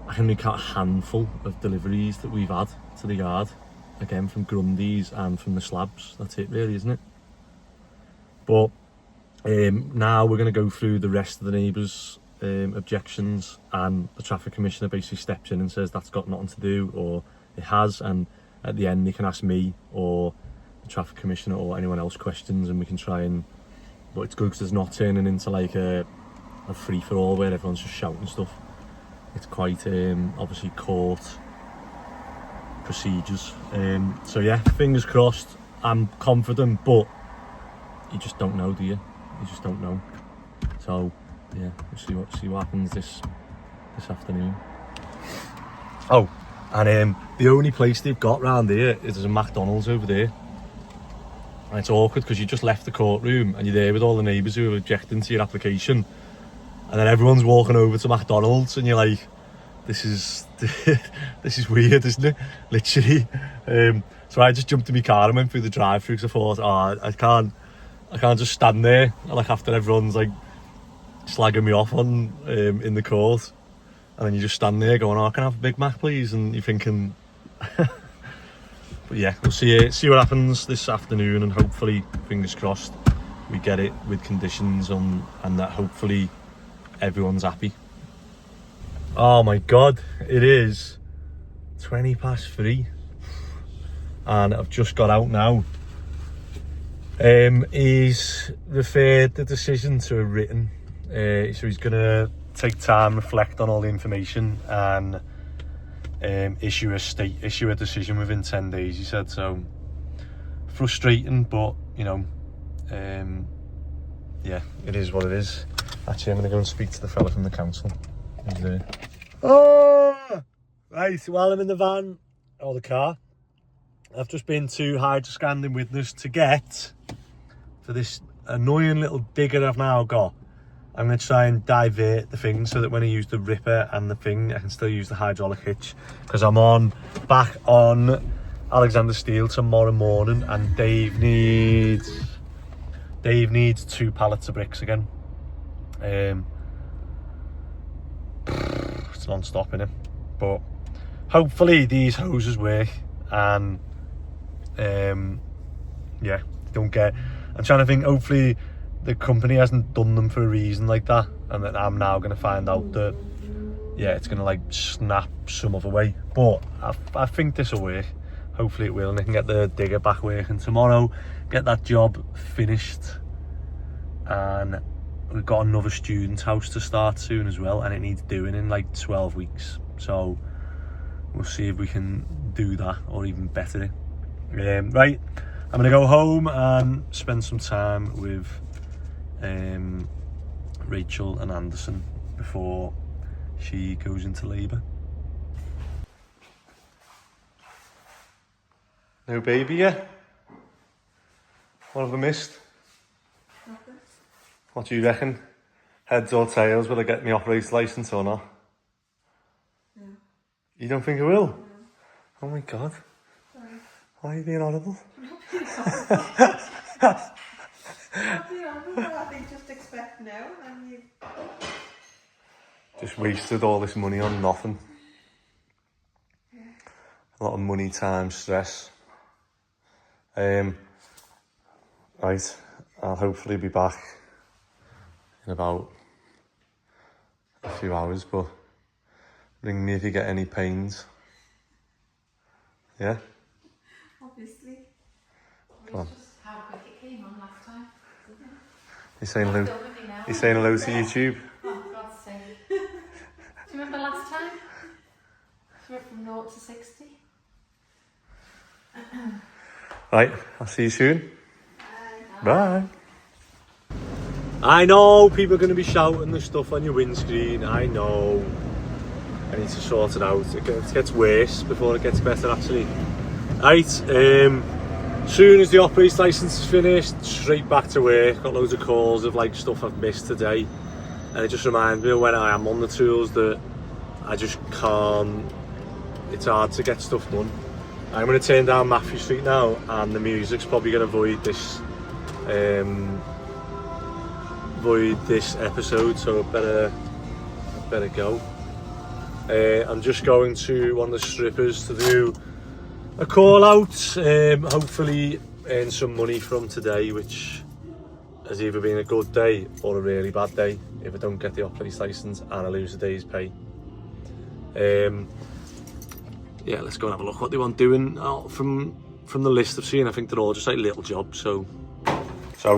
I can make out a handful of deliveries that we've had to the yard, again from Grundies and from the slabs. That's it really, isn't it? But now we're going to go through the rest of the neighbours' objections, and the traffic commissioner basically steps in and says that's got nothing to do, or it has, and at the end they can ask me or the traffic commissioner or anyone else questions, and we can try and, but it's good because it's not turning into like a free-for-all where everyone's just shouting stuff. It's quite obviously court procedures. So yeah, fingers crossed. I'm confident, but you just don't know, do you? You just don't know. So yeah, we'll see what happens this afternoon. Oh, and the only place they've got round here is there's a McDonald's over there. And it's awkward because you just left the courtroom and you're there with all the neighbours who are objecting to your application, and then everyone's walking over to McDonald's, and you're like, this is weird, isn't it? Literally. So I just jumped in my car and went through the drive-through because I thought, I can't just stand there like after everyone's like slagging me off on in the court, and then you just stand there going, can I have a Big Mac please? And you're thinking but yeah, we'll see what happens this afternoon, and hopefully, fingers crossed, we get it with conditions on, and that hopefully everyone's happy. Oh my god, it is 3:20 and I've just got out now. He's referred the decision to a written, so he's gonna take time, reflect on all the information, and issue a decision within 10 days, he said. So frustrating, but you know, yeah, it is what it is. Actually, I'm gonna go and speak to the fella from the council. He's there. Oh, right, while I'm in the van or the car, I've just been to hydroscan in witness to get for this annoying little digger I've now got. I'm going to try and divert the thing so that when I use the ripper and the thing, I can still use the hydraulic hitch, because I'm back on Alexander Steel tomorrow morning, and Dave needs 2 pallets of bricks again. It's non-stop in it, but hopefully these hoses work, and yeah, don't get, I'm trying to think, hopefully the company hasn't done them for a reason like that, and that I'm now going to find out that, yeah, it's going to like snap some other way. But I think this will work. Hopefully it will, and I can get the digger back working tomorrow, get that job finished, and we've got another student's house to start soon as well, and it needs doing in like 12 weeks. So we'll see if we can do that or even better it. Right, I'm gonna go home and spend some time with Rachel and Anderson before she goes into labour. No baby yet? What have I missed? Nothing. What do you reckon? Heads or tails, will I get my operator's licence or not? No. You don't think I will? No. Oh my god. Sorry. Why are you being horrible? I think just expect no, and you. Just wasted all this money on nothing. Yeah. A lot of money, time, stress. Right, I'll hopefully be back in about a few hours, but ring me if you get any pains. Yeah? Obviously. Come on. Just how quick it came on last time. You're saying hello, Still with me now. you're saying hello to YouTube? Oh, for God's sake. Do you remember last time? We went from 0 to 60. Right, I'll see you soon. Bye. I know people are going to be shouting the stuff on your windscreen. I know. I need to sort it out. It gets worse before it gets better, actually. Right, soon as the operator's licence is finished, straight back to work. Got loads of calls of like stuff I've missed today, and it just reminds me of when I am on the tools that I just can't. It's hard to get stuff done. I'm going to turn down Matthew Street now, and the music's probably going to void this episode, so I better go. I'm just going to one of the strippers to do a call out, hopefully earn some money from today, which has either been a good day or a really bad day if I don't get the operator's licence and I lose a day's pay. Yeah, let's go and have a look what they want doing. From the list I've seen, I think they're all just like little jobs, so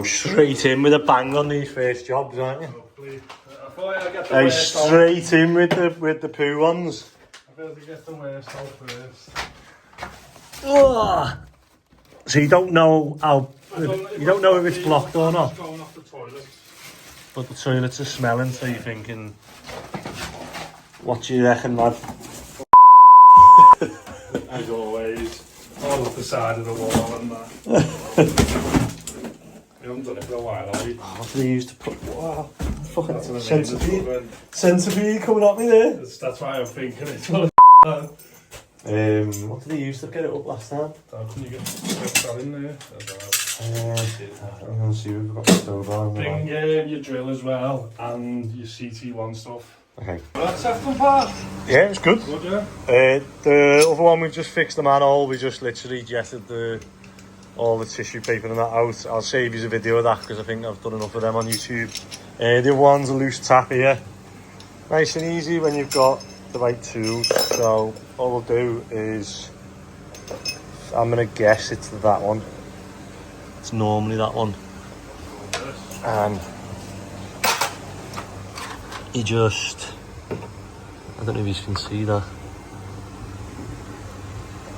straight in with a bang on these first jobs, aren't you? Hopefully. I thought I'd get the Hey, worst out. straight in with the poo ones. I feel to get the worst out first. Oh. So you don't know how you don't know if it's blocked or not. Going off the toilet. But the toilets are smelling, so you're thinking, what do you reckon, lad? As always, all up the side of the wall and that. We haven't done it for a while, have we? What do they use to put? Wow, fucking That's what I mean. centipede coming at me there. That's why I'm thinking it's all What did they use to get it up last time? How can you get that in there? I don't know. I'm gonna see if we've got the stove on. Bring your drill as well and your CT1 stuff. Okay. That's second part. Yeah, it's good. Good, yeah? The other one, we've just fixed the manhole. We just literally jetted all the tissue paper and that out. I'll save you a video of that because I think I've done enough of them on YouTube. The other one's a loose tap here. Nice and easy when you've got the right tools. So all we'll do is, I'm going to guess it's that one. It's normally that one. And you just, I don't know if you can see that.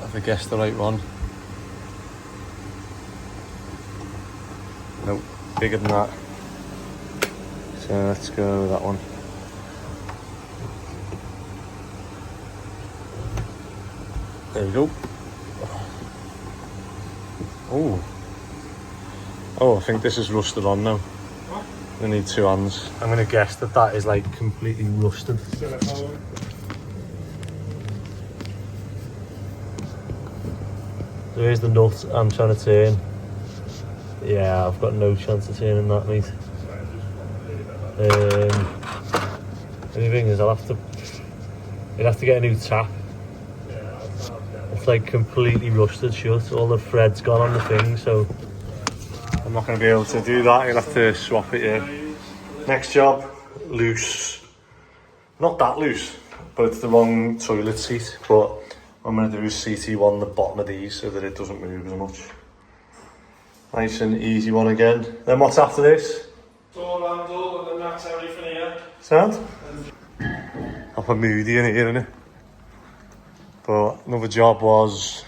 Have I guessed the right one? Nope, bigger than that. So let's go with that one. There we go. Oh, I think this is rusted on now. What? We need two hands. I'm going to guess that is like completely rusted. Silicone. There's the nut I'm trying to turn. Yeah, I've got no chance of turning that, mate. The only thing is you'd have to get a new tap. It's like completely rusted shut. All the thread's gone on the thing, so I'm not going to be able to do that, you'll have to swap it here. Next job, loose. Not that loose, but it's the wrong toilet seat. But what I'm going to do is CT1 the bottom of these so that it doesn't move as much. Nice and easy one again. Then what's after this? Door handle and then that's everything here. Sound? Up a moody in here, innit? But another job was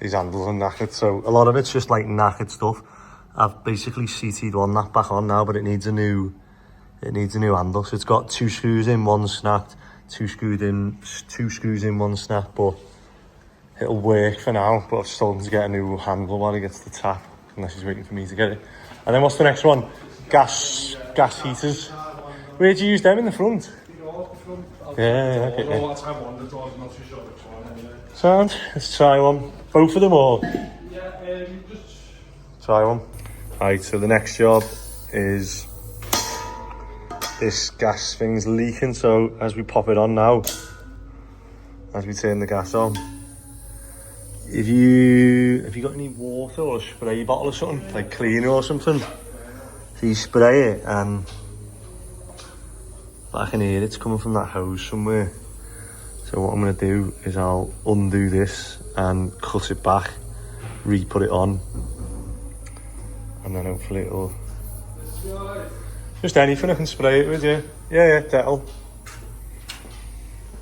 these handles are knackered, so a lot of it's just like knackered stuff. I've basically CT'd one that back on now, but it needs a new handle. So it's got 2 screws in, one snapped, 2 screws in, one snapped, but it'll work for now. But I've just told him to get a new handle while he gets the tap, unless he's waiting for me to get it. And then what's the next one? Gas heaters. Where'd you use them in the front? Yeah, okay. Sound? Let's try one. Both of them or? Yeah, just try one. Right, so the next job is this gas thing's leaking, so as we pop it on now, as we turn the gas on, have you got any water or a spray bottle or something, like cleaner or something? So you spray it and I can hear it's coming from that hose somewhere. So what I'm going to do is I'll undo this and cut it back, re-put it on, and then hopefully it'll... Just anything I can spray it with, yeah. Yeah, that'll.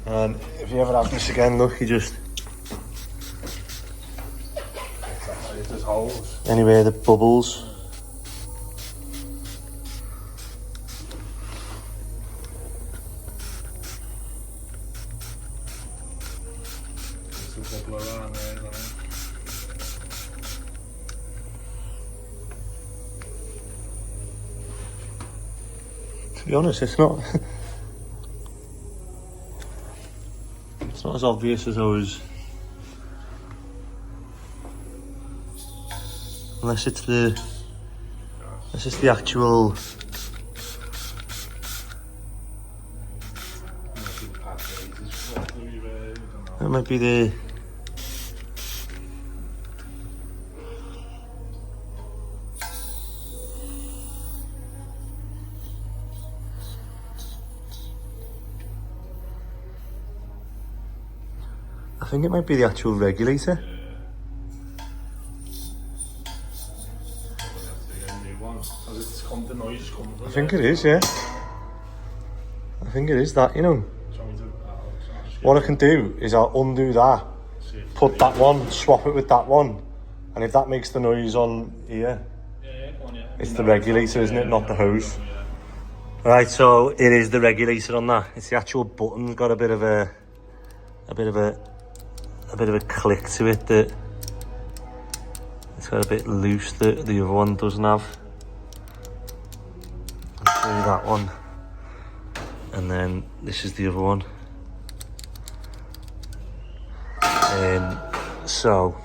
And if you ever have this again, look, you just... there's holes. Anywhere the bubbles. There's a bubble around there, isn't it? To be honest, it's not as obvious as I was. Unless it's the actual. It might be the. I think it might be the actual regulator. I think it is, yeah. I think it is that, you know. What I can do is I'll undo that, put that one, swap it with that one, and if that makes the noise on here, it's the regulator, isn't it? Not the hose. Right, so it is the regulator on that. It's the actual button, got a bit of a click to it that it's got a bit loose that the other one doesn't have. I'll show you that one, and then this is the other one. So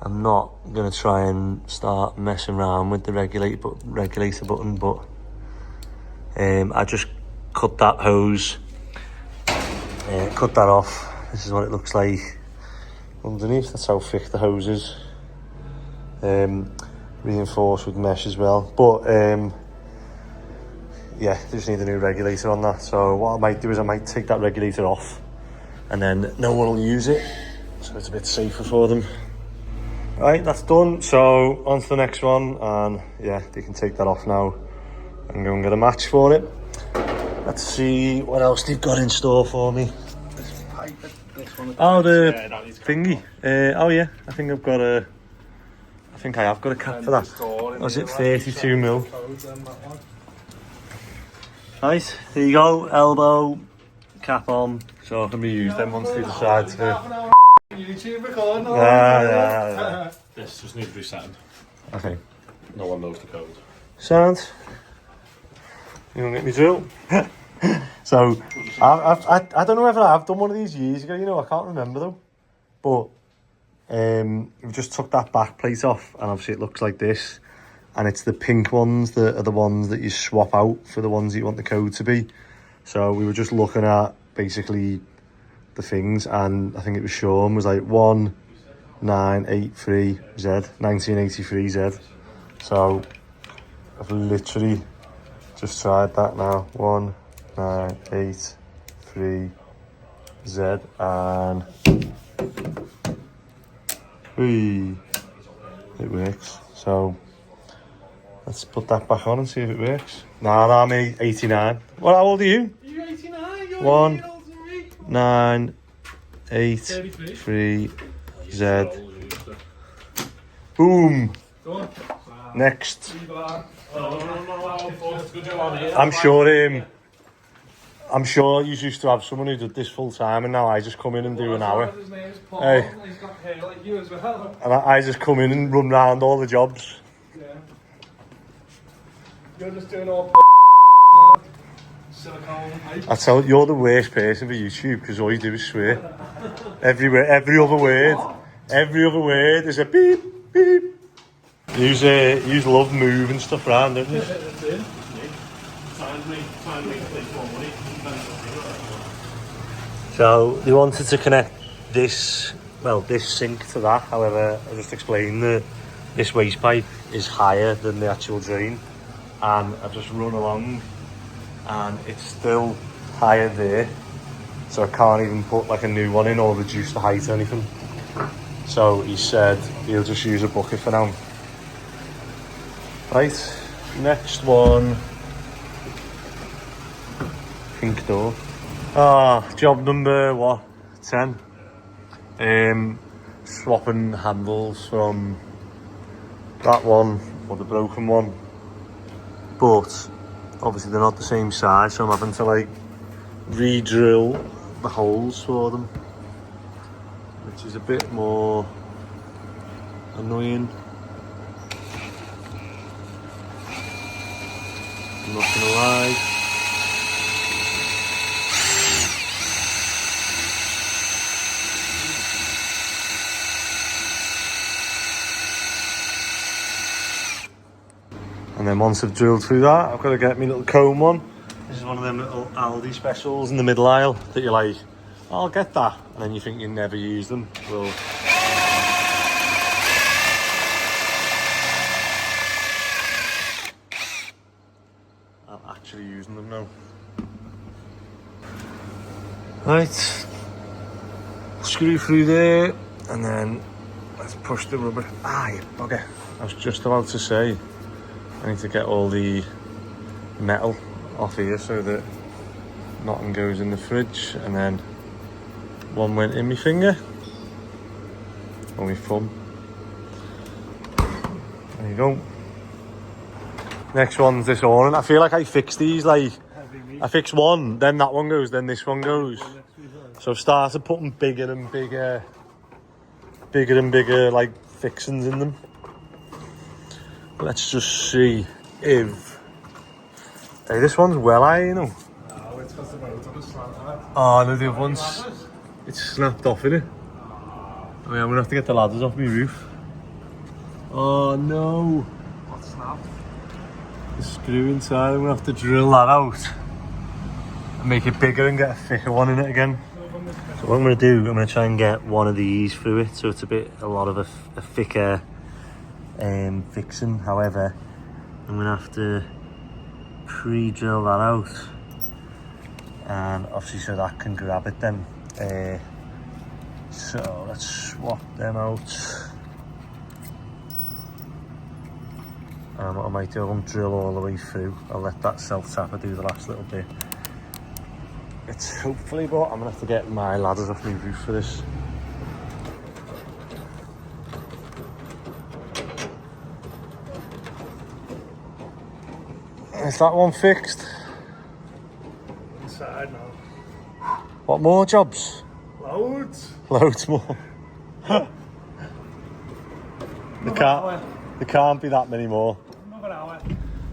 I'm not going to try and start messing around with the regulator button, but I just cut that hose, cut that off. This is what it looks like underneath. That's how thick the hose is. Reinforced with mesh as well, but yeah, they just need a new regulator on that. So what I might do is I might take that regulator off, and then no one will use it, so it's a bit safer for them. Right, that's done. So on to the next one, and yeah, they can take that off now and go and get a match for it. Let's see what else they've got in store for me. Oh, the thingy. Oh yeah, I think I have got a cap for that. Was it 32mm? Nice. There you go. Elbow, cap on, so it can be used then once they decide to. YouTube recording. Yeah. This just needs resetting. Okay. No one knows the code. Sound. You want to get me drill? So, I don't know whether I've done one of these years ago, you know, I can't remember though. But we just took that back plate off, and obviously it looks like this. And it's the pink ones that are the ones that you swap out for the ones that you want the code to be. So we were just looking at basically the things, and I think it was Sean was like 1, 1983Z, 1983Z. So I've literally just tried that now. 1983Z and it works. So let's put that back on and see if it works. Nah, I'm 89. Well, how old are you? You're 89, you're 1983Z. Boom. Done. Next. No, good job on here. I'm sure you used to have someone who did this full time, and now I just come in and do an hour. His name's Paul, Hey. and he's got hair like you as well. And I just come in and run round all the jobs. Yeah. You're just doing all silicone pipe. I tell you, you're the worst person for YouTube because all you do is swear. Every other word is a beep, beep. You love moving stuff around, don't you? That's it. Time to make place more money. So they wanted to connect this sink to that. However, I just explained that this waste pipe is higher than the actual drain, and I've just run along and it's still higher there, so I can't even put like a new one in or reduce the height or anything. So he said he'll just use a bucket for now. Right, next one, pink door. Job number 10. Swapping handles from that one or the broken one, but obviously they're not the same size, so I'm having to like re-drill the holes for them, which is a bit more annoying. I'm not gonna lie. And then once I've drilled through that, I've got to get my little comb one. This is one of them little Aldi specials in the middle aisle that you're like, oh, I'll get that. And then you think you never use them. Well, I'm actually using them now. Right. Screw through there. And then let's push the rubber. You bugger. I was just about to say, I need to get all the metal off here so that nothing goes in the fridge, and then one went in my finger or my thumb. There you go. Next one's this awning. I feel like I fixed these, like I fix one, then that one goes, then this one goes. So I've started putting bigger and bigger like fixings in them. Let's just see if... Hey, this one's well high, you know. No, it's because the boat's on a slant, right? Oh, no, the other one's... It's snapped off, innit? I mean, I'm gonna have to get the ladders off my roof. Oh, no. What's snapped? The screw inside, I'm gonna have to drill that out. And make it bigger and get a thicker one in it again. So what I'm gonna do, I'm gonna try and get one of these through it, so it's a lot of a thicker fixing. However, I'm gonna have to pre-drill that out, and obviously so that can grab it then. So let's swap them out. And what I might do, I won't drill all the way through. I'll let that self-tapper do the last little bit. It's hopefully, but I'm gonna have to get my ladders off my roof for this. Is that one fixed? Inside now. What more jobs? Loads. Loads more. There can't be that many more. Another hour.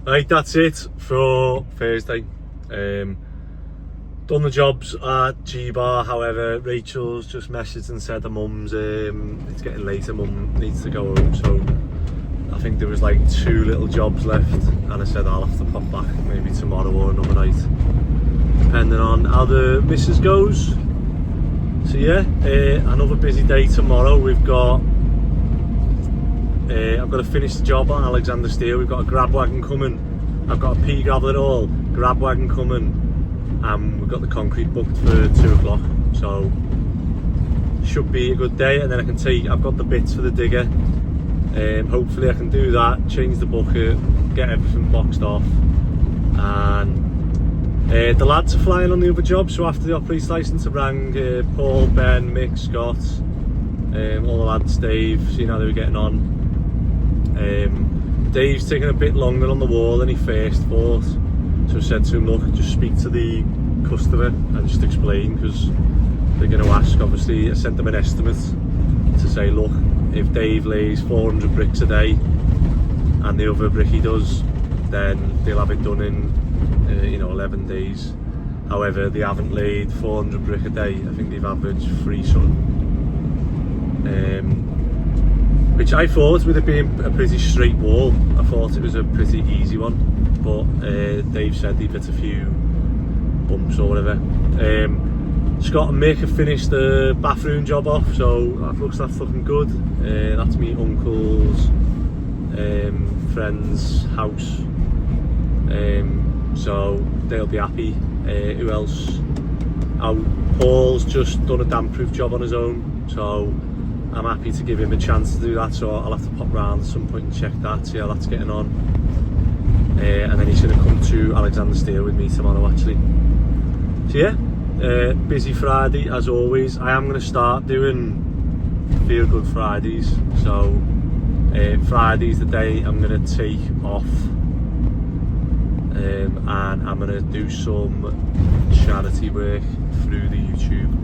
Right, that's it for Thursday. Done the jobs at G-Bar, however, Rachel's just messaged and said her mum's, it's getting later, mum needs to go home, so I think there was like 2 little jobs left, and I said I'll have to pop back maybe tomorrow or another night, depending on how the missus goes. So yeah, another busy day tomorrow. We've got I've got to finish the job on Alexander Steel. We've got a grab wagon coming. I've got a pea gravel it all, grab wagon coming, and we've got the concrete booked for 2 o'clock. So should be a good day, and then I've got the bits for the digger. Hopefully I can do that, change the bucket, get everything boxed off, and the lads are flying on the other job. So after the operator's licence, I rang Paul, Ben, Mick, Scott, all the lads, Dave, seeing how they were getting on. Dave's taking a bit longer on the wall than he first thought, so I said to him, look, just speak to the customer and just explain, because they're going to ask. Obviously I sent them an estimate to say, look, if Dave lays 400 bricks a day and the other brick he does, then they'll have it done in 11 days. However, they haven't laid 400 brick a day. I think they've averaged 3 something, which I thought, with it being a pretty straight wall, I thought it was a pretty easy one, but Dave said they've hit a few bumps or whatever. Scott and Mick have finished the bathroom job off, so that's looking good. That's me uncle's friend's house, so they'll be happy. Who else? Paul's just done a damp proof job on his own, so I'm happy to give him a chance to do that. So I'll have to pop round at some point and check that, see how that's getting on, and then he's going to come to Alexander Steel with me tomorrow actually. So yeah. Busy Friday as always. I am going to start doing Feel Good Fridays, so Friday's the day I'm going to take off, and I'm going to do some charity work through the YouTube,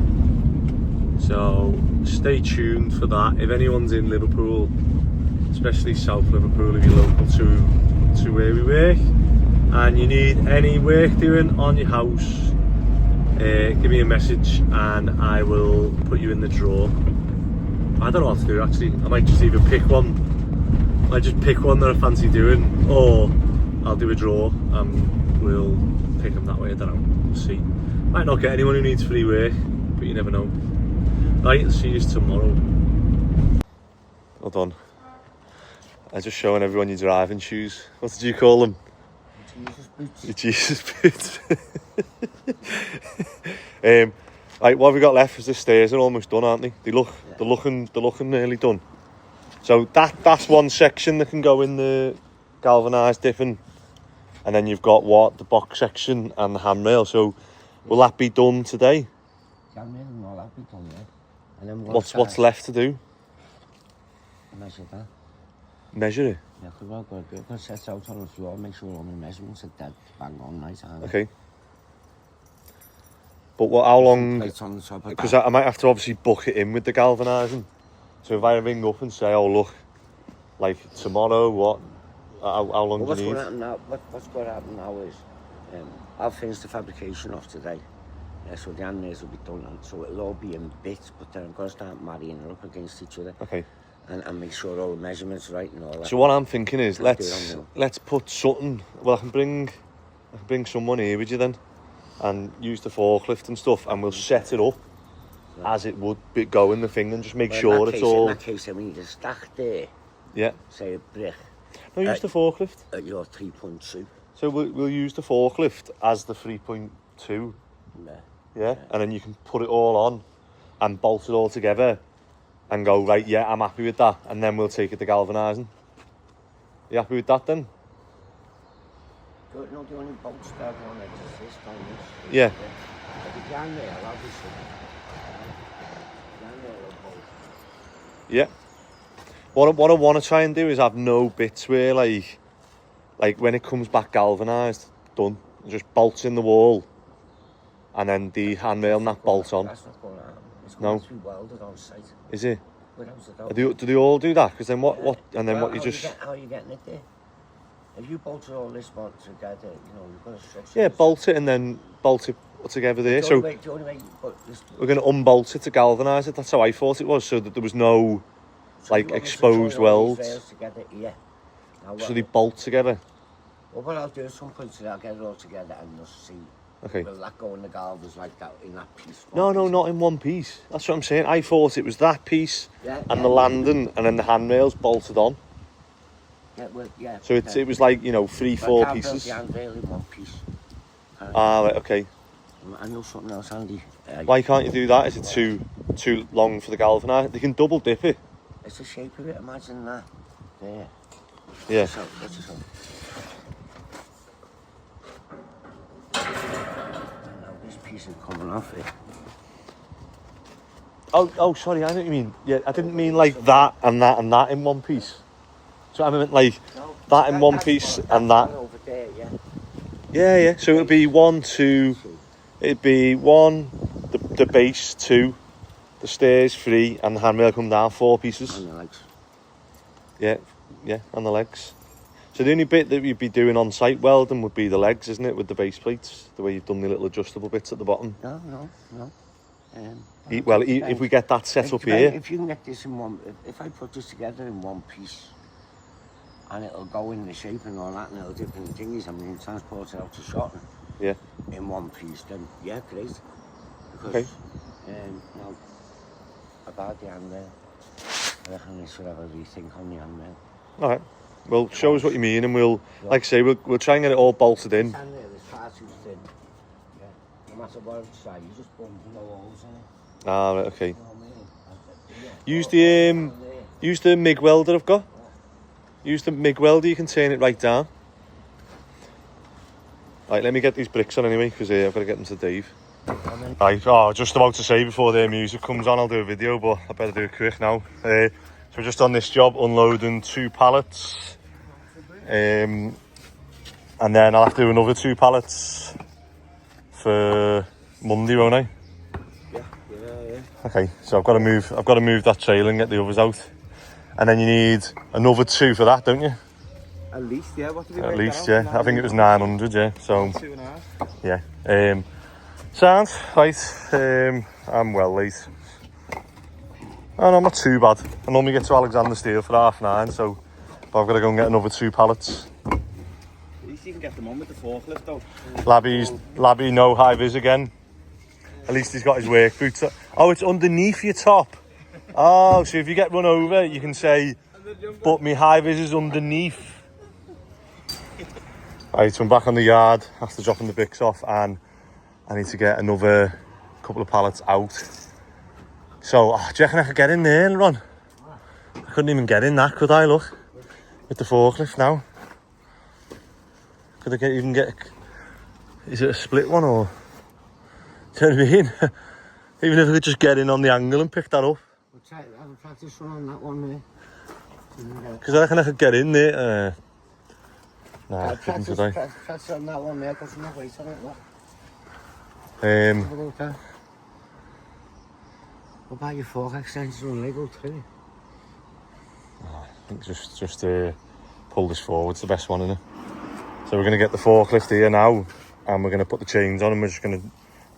so stay tuned for that. If anyone's in Liverpool, especially South Liverpool, if you're local to where we work and you need any work doing on your house, give me a message and I will put you in the draw. I don't know what to do actually. I might just either pick one. I might just pick one that I fancy doing, or I'll do a draw and we'll pick them that way. I don't know. We'll see. Might not get anyone who needs free work, but you never know. Right, I'll see you tomorrow. Hold on. I'm just showing everyone your driving shoes. What did you call them? Jesus boots. Your Jesus boots. Right, what have we got left? Is the stairs are almost done, aren't they? They're looking nearly done. So that's one section that can go in the galvanised dipping, and then you've got the box section and the handrail. So will that be done today? Handrail and all that be done, yeah. And then What's left to do? Measure that. Measure it. Yeah, because what I've got to do, I've got to set out on the floor, make sure all my measurements are dead bang on nice. Okay. But how long? Because I might have to obviously book it in with the galvanising. So if I ring up and say, oh look, like tomorrow, what? How long do you need? What's going to happen now is, I'll finish the fabrication off today. So the handrails will be done, and so it'll all be in bits, but then I'm going to start marrying it up against each other. Okay. And make sure all the measurements are right and all that. So what I'm thinking is, let's put something. Well, I can bring someone here with you then, and use the forklift and stuff, and we'll set it up as it would be going the thing, and just make sure it's all. In that case, then we need a stack there. Yeah. Say a brick. No, use the forklift. At your 3.2. So we'll use the forklift as the 3.2. Yeah. And then you can put it all on and bolt it all together and go, right, yeah, I'm happy with that, and then we'll take it to galvanising. You happy with that then? No, the only bolts that one that exists on this. Yeah. But the handrail, obviously. The handrail will bolt. Yeah. What I want to try and do is have no bits where, like when it comes back galvanised, done, just bolts in the wall, and then the handrail and that bolts on. That's not going to happen. It's going to be welded on site. Is it? Do they all do that? Because then what? And then what you just? How are you getting it there? If you bolted all this one together, you've got to stretch. Yeah, bolt it and then bolt it together there. So the only way we're going to unbolt it to galvanise it. That's how I thought it was, so that there was no exposed welds. Together, yeah. So they bolt together. Well, what I'll do at some point today, I'll get it all together and just see. Okay. Will that go in the galvans like that in that piece? No, not in one piece. That's what I'm saying. I thought it was that piece and the landing, and then the handrails bolted on. Yeah, well, yeah. So it was like, you know, 3-4 pieces. The handrail in one piece. Ah, right, okay. I know something else, Andy. Why can't you do that? Is it too long for the galvanise? They can double dip it. It's the shape of it, imagine that. There. Yeah. So, that's just now this piece is coming off it. Oh, sorry, I know what you mean. Yeah, I didn't mean like that and that and that in one piece. So I meant like that in one piece and that. Over there, yeah. Yeah. So it'd be 1, 2. It'd be 1, the base, 2, the stairs, 3, and the handrail come down 4 pieces. On the legs. Yeah, and the legs. So the only bit that you'd be doing on site welding would be the legs, isn't it, with the base plates? The way you've done the little adjustable bits at the bottom. No. If we get that set up here. If you can get this in one, if I put this together in one piece, and it'll go in the shape and all that, and it'll different thingies, I mean, transport it out to Showdown. Yeah. In one piece, then yeah, great. Because Okay. now about the handrail, I reckon they should have a rethink on the handrail. All right. Well, show us what you mean, and we'll, like I say, we'll try and get it all bolted in. The handrail is far too thin. Yeah. No matter what you try, you just bump no holes in it. Ah, right, okay. You know what I mean? Use the MIG welder I've got. Use the MIG welder. You can turn it right down. Right, let me get these bricks on anyway, because I've got to get them to Dave. Right, just about to say before their music comes on, I'll do a video, but I better do it quick now. So we're just on this job, unloading 2 pallets. And then I'll have to do another 2 pallets for Monday, won't I? Yeah. Okay, so I've got to move that trailer and get the others out. And then you need another 2 for that, don't you? At least, yeah. What did we At make least, that yeah. out? I think it was 900, yeah. So, 2.5. yeah. Sounds right. I'm well late. Oh, no, not too bad. I normally get to Alexander Steel for 9:30, so but I've got to go and get another 2 pallets. At least you can get them on with the forklift, though. Laby, no high vis again. At least he's got his work boots on. Oh, it's underneath your top. Oh, so if you get run over, you can say, but me high vis is underneath. Right, so I'm back on the yard after dropping the bricks off, and I need to get another couple of pallets out. So, do you reckon I could get in there, Ron? I couldn't even get in that, could I, look? With the forklift now. Could I even get... Is it a split one, or... Do you know what I mean? Even if I could just get in on the angle and pick that up. We'll try to have a practice run on that one there. Because I reckon I could get in there. Nah, I couldn't today. Practice on that one there, because there's no weight on it, look. What about your fork extensions on Lego too? I think just pull this forward, it's the best one, isn't it? So we're going to get the forklift here now, and we're going to put the chains on, and we're just going to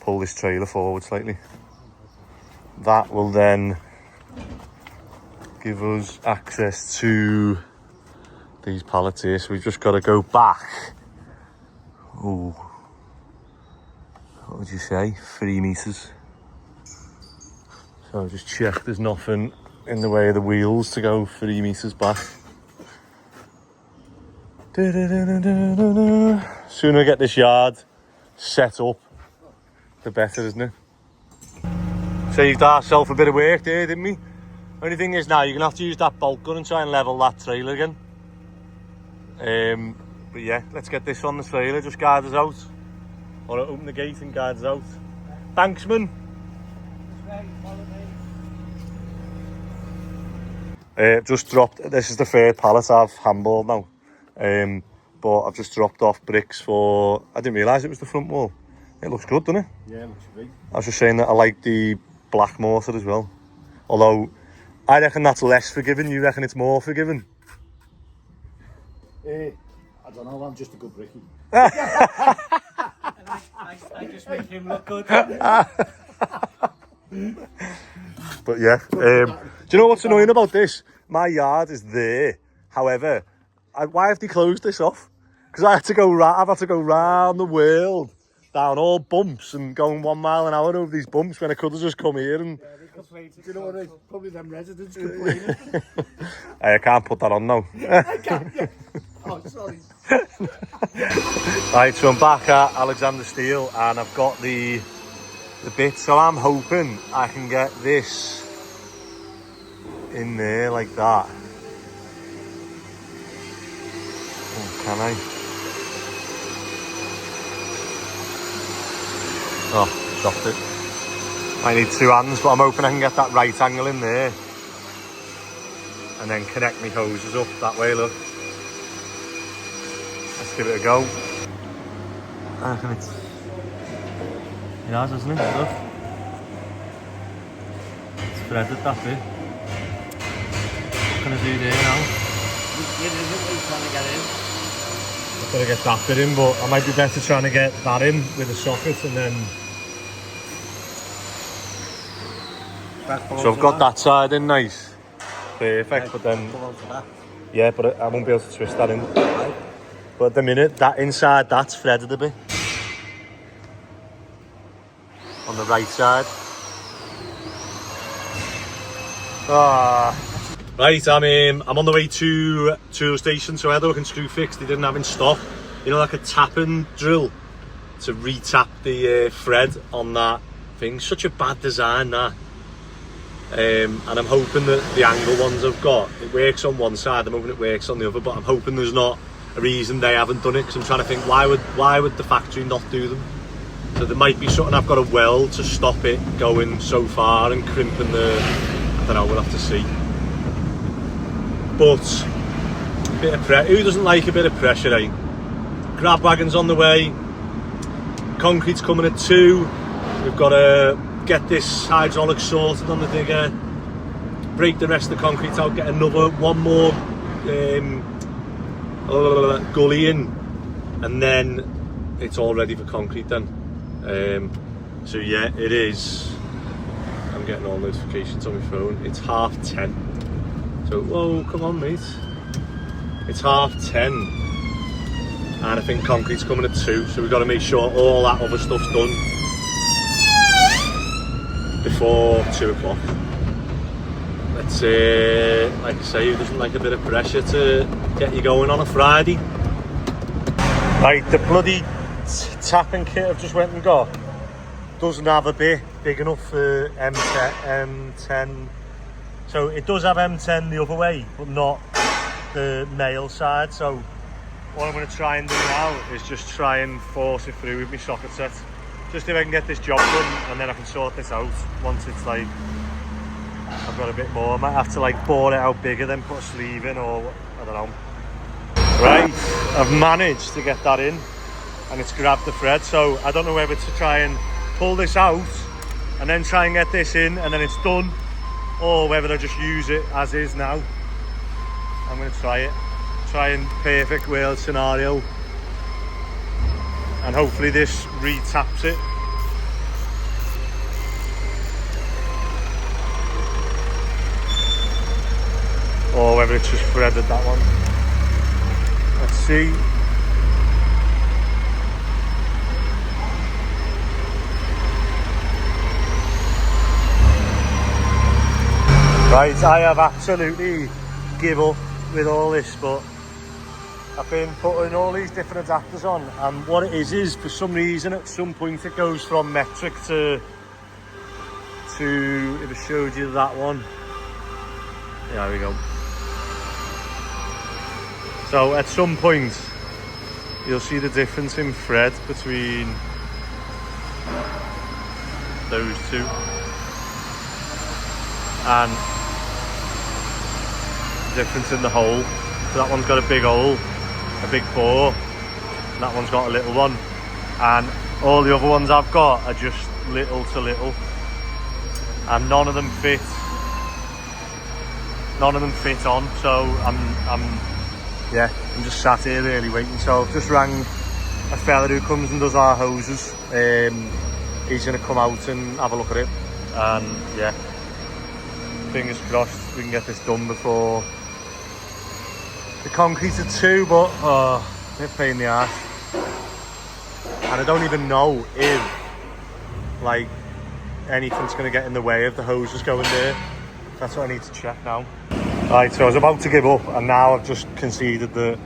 pull this trailer forward slightly. That will then give us access to these pallets here, so we've just got to go back. Ooh. What would you say? 3 meters. So just check there's nothing in the way of the wheels to go 3 meters back. Sooner I get this yard set up, the better, isn't it? Saved ourselves a bit of work there, didn't we? Only thing is now, you're going to have to use that bolt gun and try and level that trailer again. But yeah, let's get this on the trailer, just guide us out. Or open the gate and guide us out. Thanks, man. Just dropped, this is the 3rd pallet I've handballed now. But I've just dropped off bricks for, I didn't realise it was the front wall. It looks good, doesn't it? Yeah, it looks great. I was just saying that I like the black mortar as well. Although, I reckon that's less forgiving, you reckon it's more forgiving? I don't know, I'm just a good brickie. I just make him look good. But yeah, do you know what's annoying about this? My yard is there. However, why have they closed this off? Because I've had to go round the world, down all bumps and going 1 mile an hour over these bumps when I could have just come here and complaint. Do you know what it is? Probably them residents complaining. I can't put that on now. I can't, yeah. Oh, sorry. Right, so I'm back at Alexander Steel and I've got the bit, so I'm hoping I can get this in there like that. Oh, can I? Oh, dropped it. I need two hands, but I'm hoping I can get that right angle in there and then connect my hoses up that way, look. Let's give it a go. I reckon it has, hasn't it? Look. It's threaded that bit. What can I do there now? I've got to get that bit in, but I might be better trying to get that in with a socket and then... So I've got that side in nice. Perfect, but then... Yeah, but I won't be able to twist that in. But at the minute, that inside, that's threaded a bit. On the right side. Right, I'm on the way to tool station, so I had a looking screw fix they didn't have in stock. You know, like a tapping drill to re-tap the thread on that thing. Such a bad design, that. And I'm hoping that the angle ones I've got, it works on one side, I'm hoping it works on the other, but I'm hoping there's not a reason they haven't done it, because I'm trying to think, why would the factory not do them? So there might be something I've got to weld to stop it going so far and crimping the... I don't know, we'll have to see. But a bit of who doesn't like a bit of pressure, eh? Grab wagon's on the way, concrete's coming at 2, we've got to get this hydraulic sorted on the digger, break the rest of the concrete out, get one more gully in, and then it's all ready for concrete then. So yeah, it is. I'm getting all notifications on my phone. It's 10:30. So whoa, come on mate. It's 10:30, and I think concrete's coming at 2. So we've got to make sure all that other stuff's done before 2 o'clock. Let's like I say, who doesn't like a bit of pressure to get you going on a Friday? Right, the bloody tapping kit I've just went and got doesn't have a bit big enough for M10. So it does have M10 the other way, but not the male side. So what I'm going to try and do now is just try and force it through with my socket set. Just if I can get this job done, and then I can sort this out once it's like I've got a bit more. I might have to like bore it out bigger, then put a sleeve in, or I don't know. Right, I've managed to get that in and it's grabbed the thread, so I don't know whether to try and pull this out and then try and get this in and then it's done, or whether I just use it as is now. I'm going to try it. Try and perfect world scenario. And hopefully this re-taps it. Or whether it's just threaded that one. Let's see. Right, I have absolutely give up with all this, but I've been putting all these different adapters on, and what it is for some reason at some point it goes from metric to if I showed you that one. Yeah, there we go. So at some point you'll see the difference in thread between those two, and the difference in the hole. So that one's got a big hole, a big bore, and that one's got a little one, and all the other ones I've got are just little to little, and none of them fit on. So I'm just sat here really waiting. So I've just rang a fella who comes and does our hoses. He's going to come out and have a look at it, and yeah, fingers crossed we can get this done before the concrete at 2, but a bit pain in the arse. And I don't even know if anything's going to get in the way of the hoses going there. That's what I need to check now. Right, so I was about to give up, and now I've just conceded that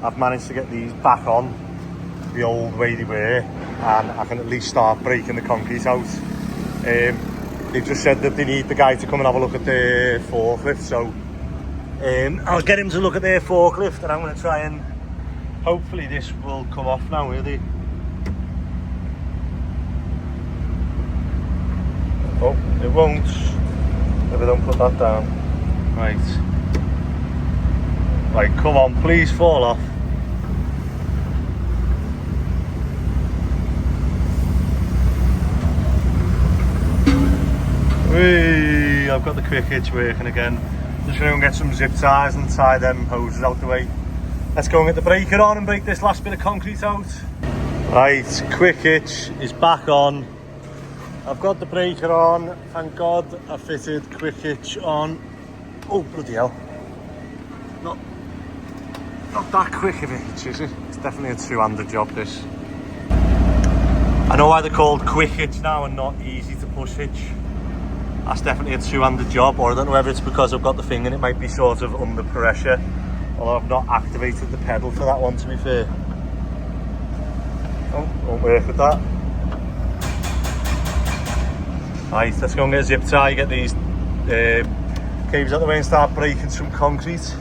I've managed to get these back on the old way they were, and I can at least start breaking the concrete out. They've just said that they need the guy to come and have a look at their forklift, so I'll get him to look at their forklift, and I'm going to try and hopefully this will come off now, really. Oh, it won't if I don't put that down. Right. Right, come on, please fall off. Whee! I've got the quick hitch working again. Just going to get some zip ties and tie them hoses out the way. Let's go and get the breaker on and break this last bit of concrete out. Right, quick hitch is back on. I've got the breaker on. Thank God I fitted quick hitch on. Oh, bloody hell. Not that quick of a hitch, is it? It's definitely a two-handed job, this. I know why they're called quick hitch now and not easy to push hitch. That's definitely a two-handed job, or I don't know whether it's because I've got the thing and it might be sort of under pressure, although I've not activated the pedal for that one, to be fair. Oh, won't work with that. Right, let's go and get a zip tie, get these cables out the way and start breaking some concrete.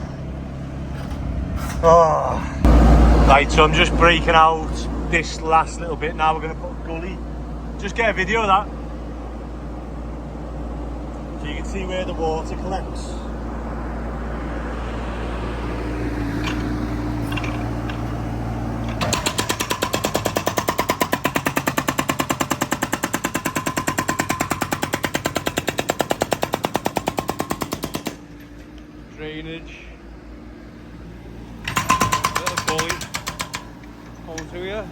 Oh. Right, so I'm just breaking out this last little bit now. We're going to put a gully. Just get a video of that. So you can see where the water collects. Drainage. Little gully going through here.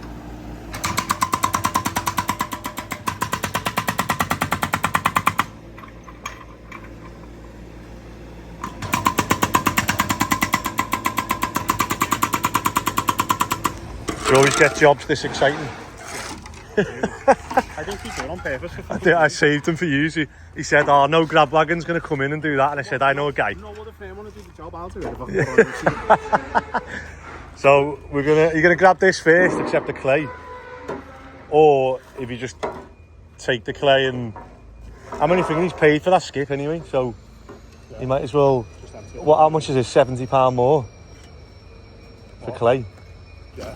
You always get jobs this exciting. I don't keep it on purpose. I saved them for you. He said, oh, no grab wagon's going to come in and do that. And I said, I know a guy. No other firm want to do the job, I'll do it if I So you're gonna grab this first, except the clay. Or if you just take the clay and... I'm only thinking he's paid for that skip anyway, so yeah. You might as well... How much is this? £70 more? For clay? Yeah.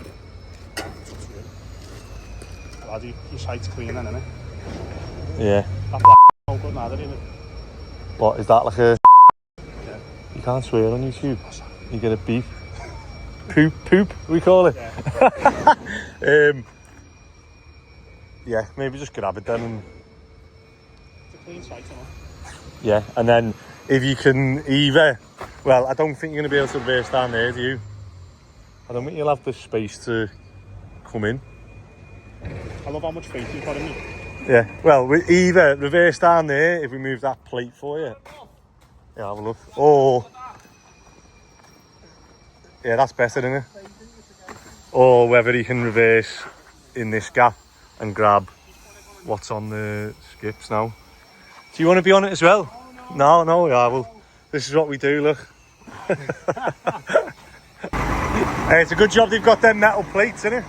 Laddie, your site's clean then, isn't it? Yeah. That no good neither, isn't it? What, is that like a... Yeah. You can't swear on YouTube. You get a beep. Poop, we call it. Yeah. Yeah, maybe just grab it then. And... It's a clean site, isn't it? Yeah, and then if you can either... Well, I don't think you're going to be able to reverse down there, do you? I don't think you'll have the space to come in. I love how much faith you've got in me. Yeah, well, we either reverse down there if we move that plate for you. Yeah, have a look. Or... Yeah, that's better, isn't it? Or whether he can reverse in this gap and grab what's on the skips now. Do you want to be on it as well? No, yeah, well, this is what we do, look. Hey, it's a good job they've got them metal plates, isn't it?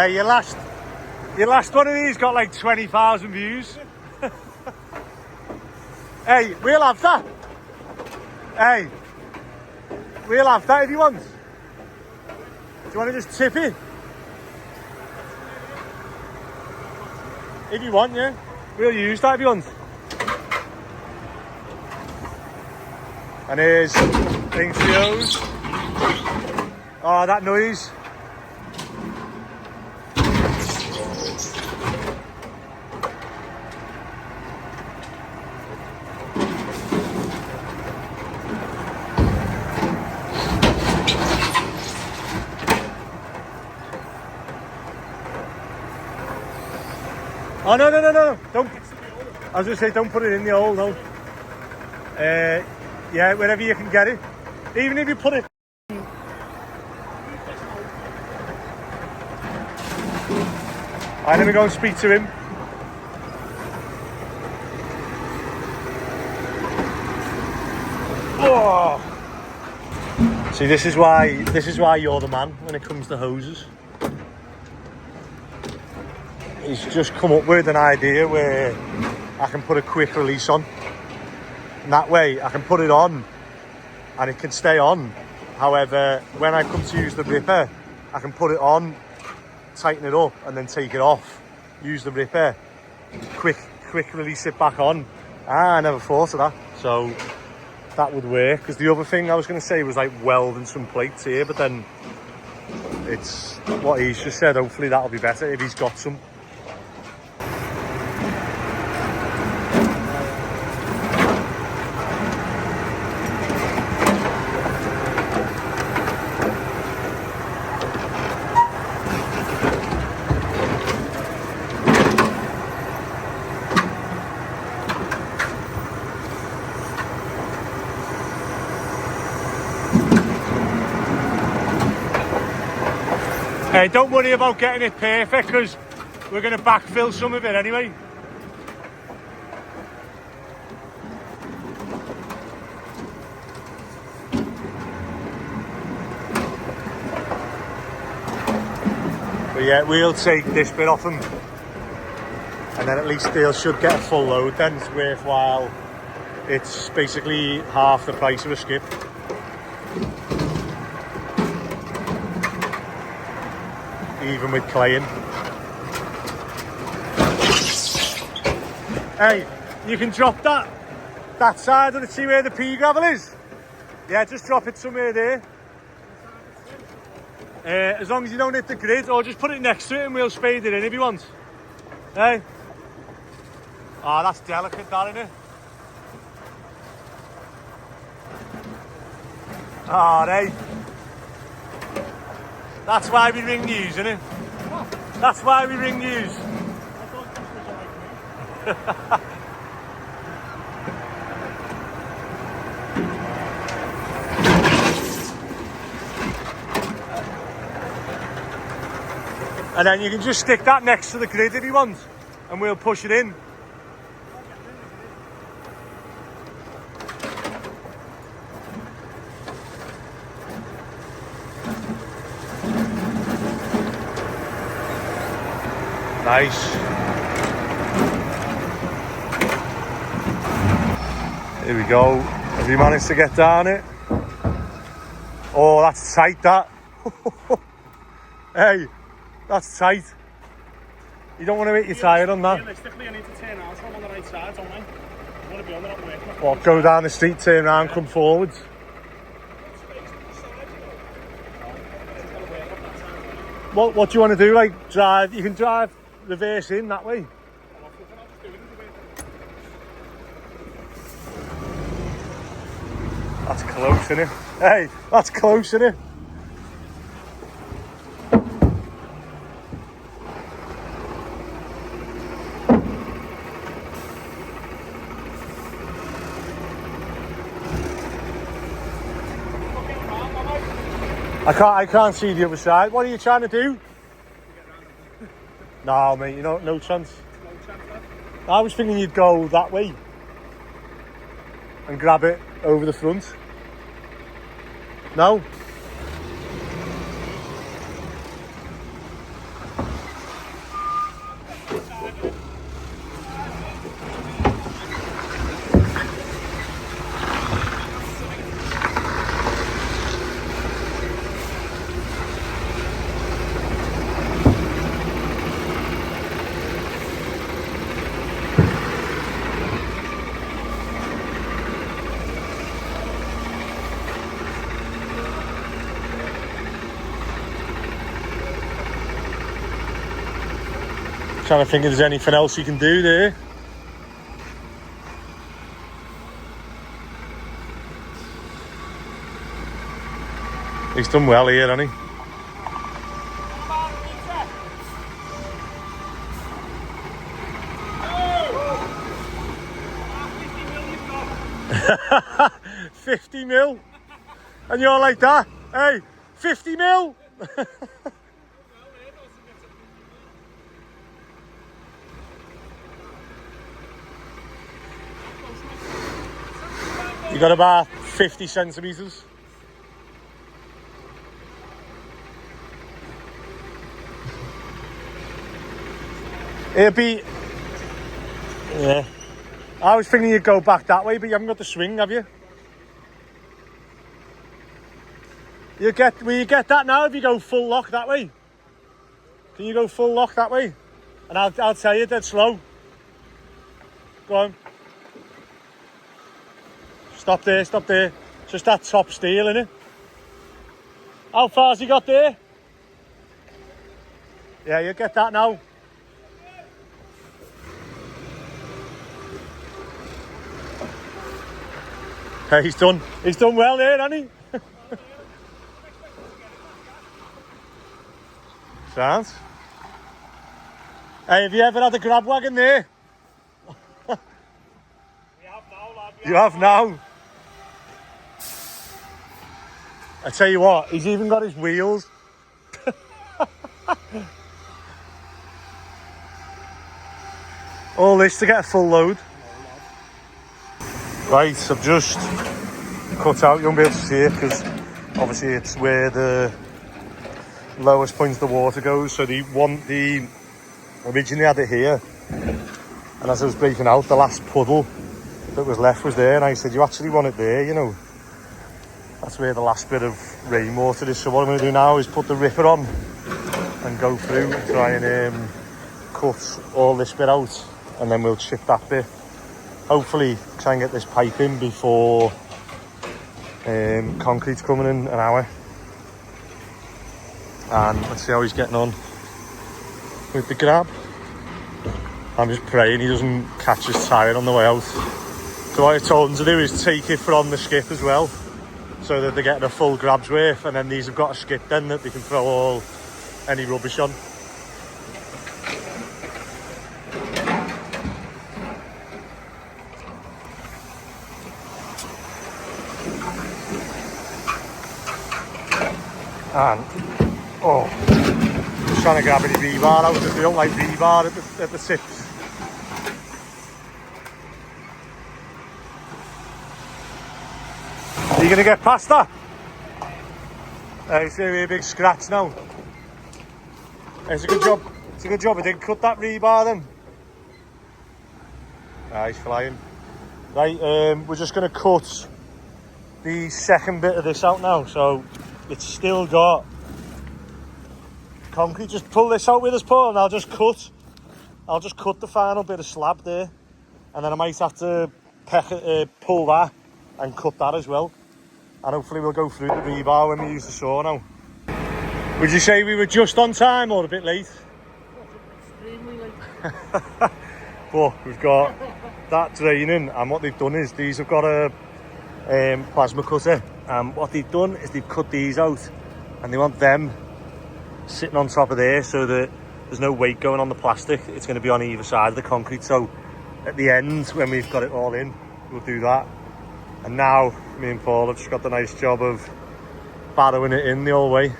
Your last one of these got like 20,000 views. Hey, we'll have that. Hey, we'll have that if you want. Do you want to just tip it? If you want, yeah. We'll use that if you want. And here's things for yours. Oh, that noise. Oh, no, don't. I was going to say, don't put it in the hole, no. Yeah, wherever you can get it. Even if you put it... I'm going to go and speak to him. Oh. See, this is why you're the man when it comes to hoses. He's just come up with an idea where I can put a quick release on. And that way I can put it on and it can stay on. However, when I come to use the ripper, I can put it on, tighten it up and then take it off. Use the ripper, quick release it back on. I never thought of that. So that would work. Because the other thing I was going to say was like welding some plates here, but then it's what he's just said. Hopefully that'll be better if he's got some. Hey, don't worry about getting it perfect because we're going to backfill some of it anyway. But yeah, we'll take this bit off them and then at least they should get a full load. Then it's worthwhile. It's basically half the price of a skip. Even with claying. Hey, you can drop that side of the see where the pea gravel is. Yeah, just drop it somewhere there. As long as you don't hit the grid, or just put it next to it and we'll spade it in if you want. Hey. Oh, that's delicate, that, isn't it? Oh, hey. That's why we ring news, isn't it? That's why we ring news. And then you can just stick that next to the grid if you want, and we'll push it in. Nice. Here we go. Have you managed to get down it? Oh, that's tight, that. Hey, that's tight. You don't want to hit your tyre on that. Realistically, I need to turn out on the right side, don't I? I want to be on the right way. Or go down the street, turn around, come forwards. What do you want to do? Like drive? You can drive reverse in that way. That's close, isn't it? Hey, that's close, isn't it? I can't see the other side. What are you trying to do? No, mate, no chance. I was thinking you'd go that way and grab it over the front. No? Trying to think if there's anything else you can do there. He's done well here, hasn't he? 50 mil. And you're like that. Hey, 50 mil. You got about 50 centimetres. It'd be... Yeah. I was thinking you'd go back that way, but you haven't got the swing, have you? Will you get that now if you go full lock that way? Can you go full lock that way? And I'll tell you dead slow. Go on. Stop there, stop there. Just that top steel, innit? How far's he got there? Yeah, you get that now. Hey, he's done well there, hasn't he? Sounds. Hey, have you ever had a grab wagon there? We have now, lad. You have now. I tell you what, he's even got his wheels. All this to get a full load. Right, I've just cut out, you won't be able to see it because obviously it's where the lowest point of the water goes. So originally had it here, and as I was breaking out, the last puddle that was left was there, and I said, you actually want it there, you know. That's where the last bit of rainwater is. So what I'm going to do now is put the ripper on and go through and try and cut all this bit out, and then we'll chip that bit. Hopefully try and get this pipe in before concrete's coming in an hour. And let's see how he's getting on with the grab. I'm just praying he doesn't catch his tyre on the way out. So what I told him to do is take it from the skip as well, so that they're getting a full grab's worth, and then these have got a skip then that they can throw any rubbish on. And just trying to grab any rebar out if they don't like rebar at the tips. Are you going to get past that? It's going to be a big scratch now. It's a good job. It's a good job I didn't cut that rebar then. He's flying. Right, we're just going to cut the second bit of this out now. So it's still got concrete. Just pull this out with us, Paul, and I'll just cut the final bit of slab there, and then I might have to pull that and cut that as well, and hopefully we'll go through the rebar when we use the saw now. Would you say we were just on time or a bit late? Extremely late. But we've got that draining, and what they've done is these have got a plasma cutter, and what they've done is they've cut these out, and they want them sitting on top of there so that there's no weight going on the plastic. It's going to be on either side of the concrete, so at the end when we've got it all in, we'll do that. And now me and Paul have just got the nice job of barrowing it in the whole way.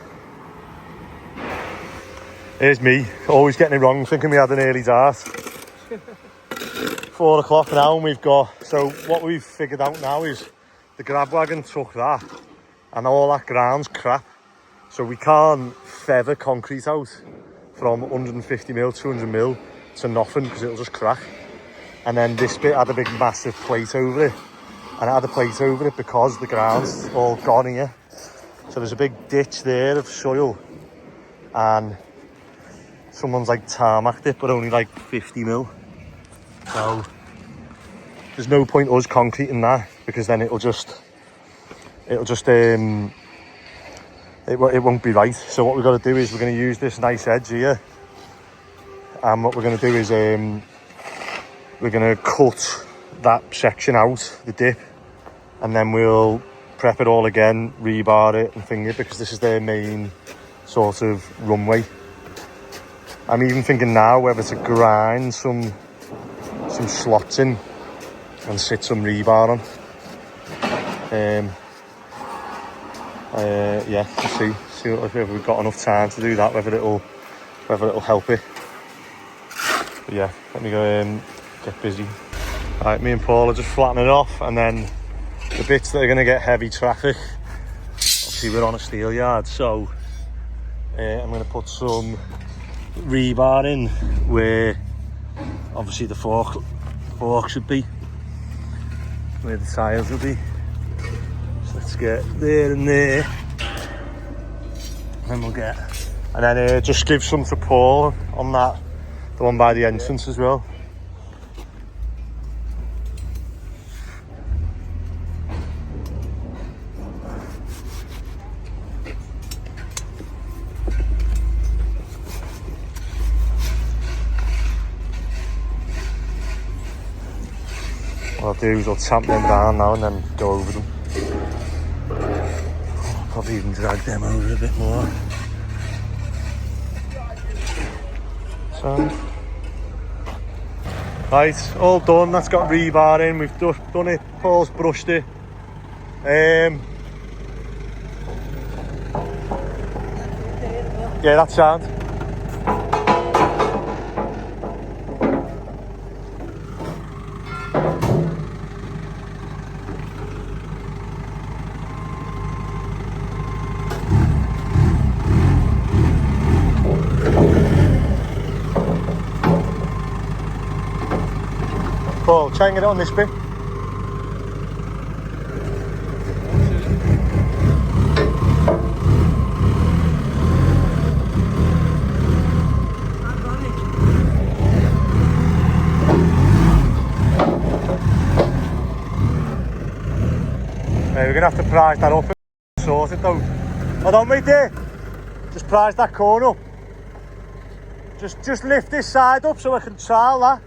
Here's me, always getting it wrong, thinking we had an early dart. 4 o'clock now, and we've got, so what we've figured out now is the grab wagon took that, and all that ground's crap. So we can't feather concrete out from 150 mil, 200 mil to nothing because it'll just crack. And then this bit had a big massive plate over it, and it had a plate over it because the ground's all gone here. So there's a big ditch there of soil, and someone's like tarmacked it, but only like 50 mil. So there's no point us concreting that, because then it won't be right. So what we've got to do is we're going to use this nice edge here, and what we're going to do is we're going to cut that section out, the dip, and then we'll prep it all again, rebar it and thing it, because this is their main sort of runway. I'm even thinking now whether to grind some slots in and sit some rebar on. Yeah, to see if we've got enough time to do that, whether it'll help it. But yeah, let me go get busy. Right, me and Paul are just flattening it off, and then the bits that are going to get heavy traffic, obviously we're on a steel yard, so I'm going to put some rebar in where obviously the fork should be, where the tiles will be. So let's get there and there, and then just give some to Paul on that, the one by the entrance as well. What I'll do is I'll tamp them down now and then go over them. I'll probably even drag them over a bit more. So, right, all done. That's got rebar in. We've just done it. Paul's brushed it. Yeah, that's sound. Paul, try and get it on this bit. We're going to have to prise that up and sort it though. Hold on, wait there. Just prise that corner up. Just lift this side up so I can trial that.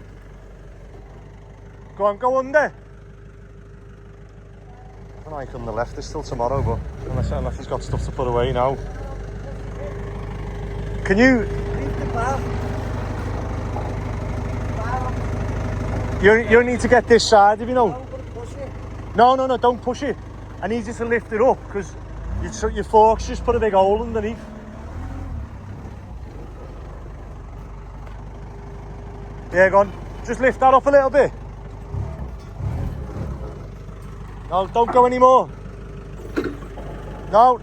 Go on, go under. I might on the left, it's still tomorrow, but unless he's got stuff to put away now. Can you... You need to get this side, if you know. No, don't push it. I need you to lift it up, because your forks just put a big hole underneath. Yeah, go on. Just lift that up a little bit. No, don't go anymore. No.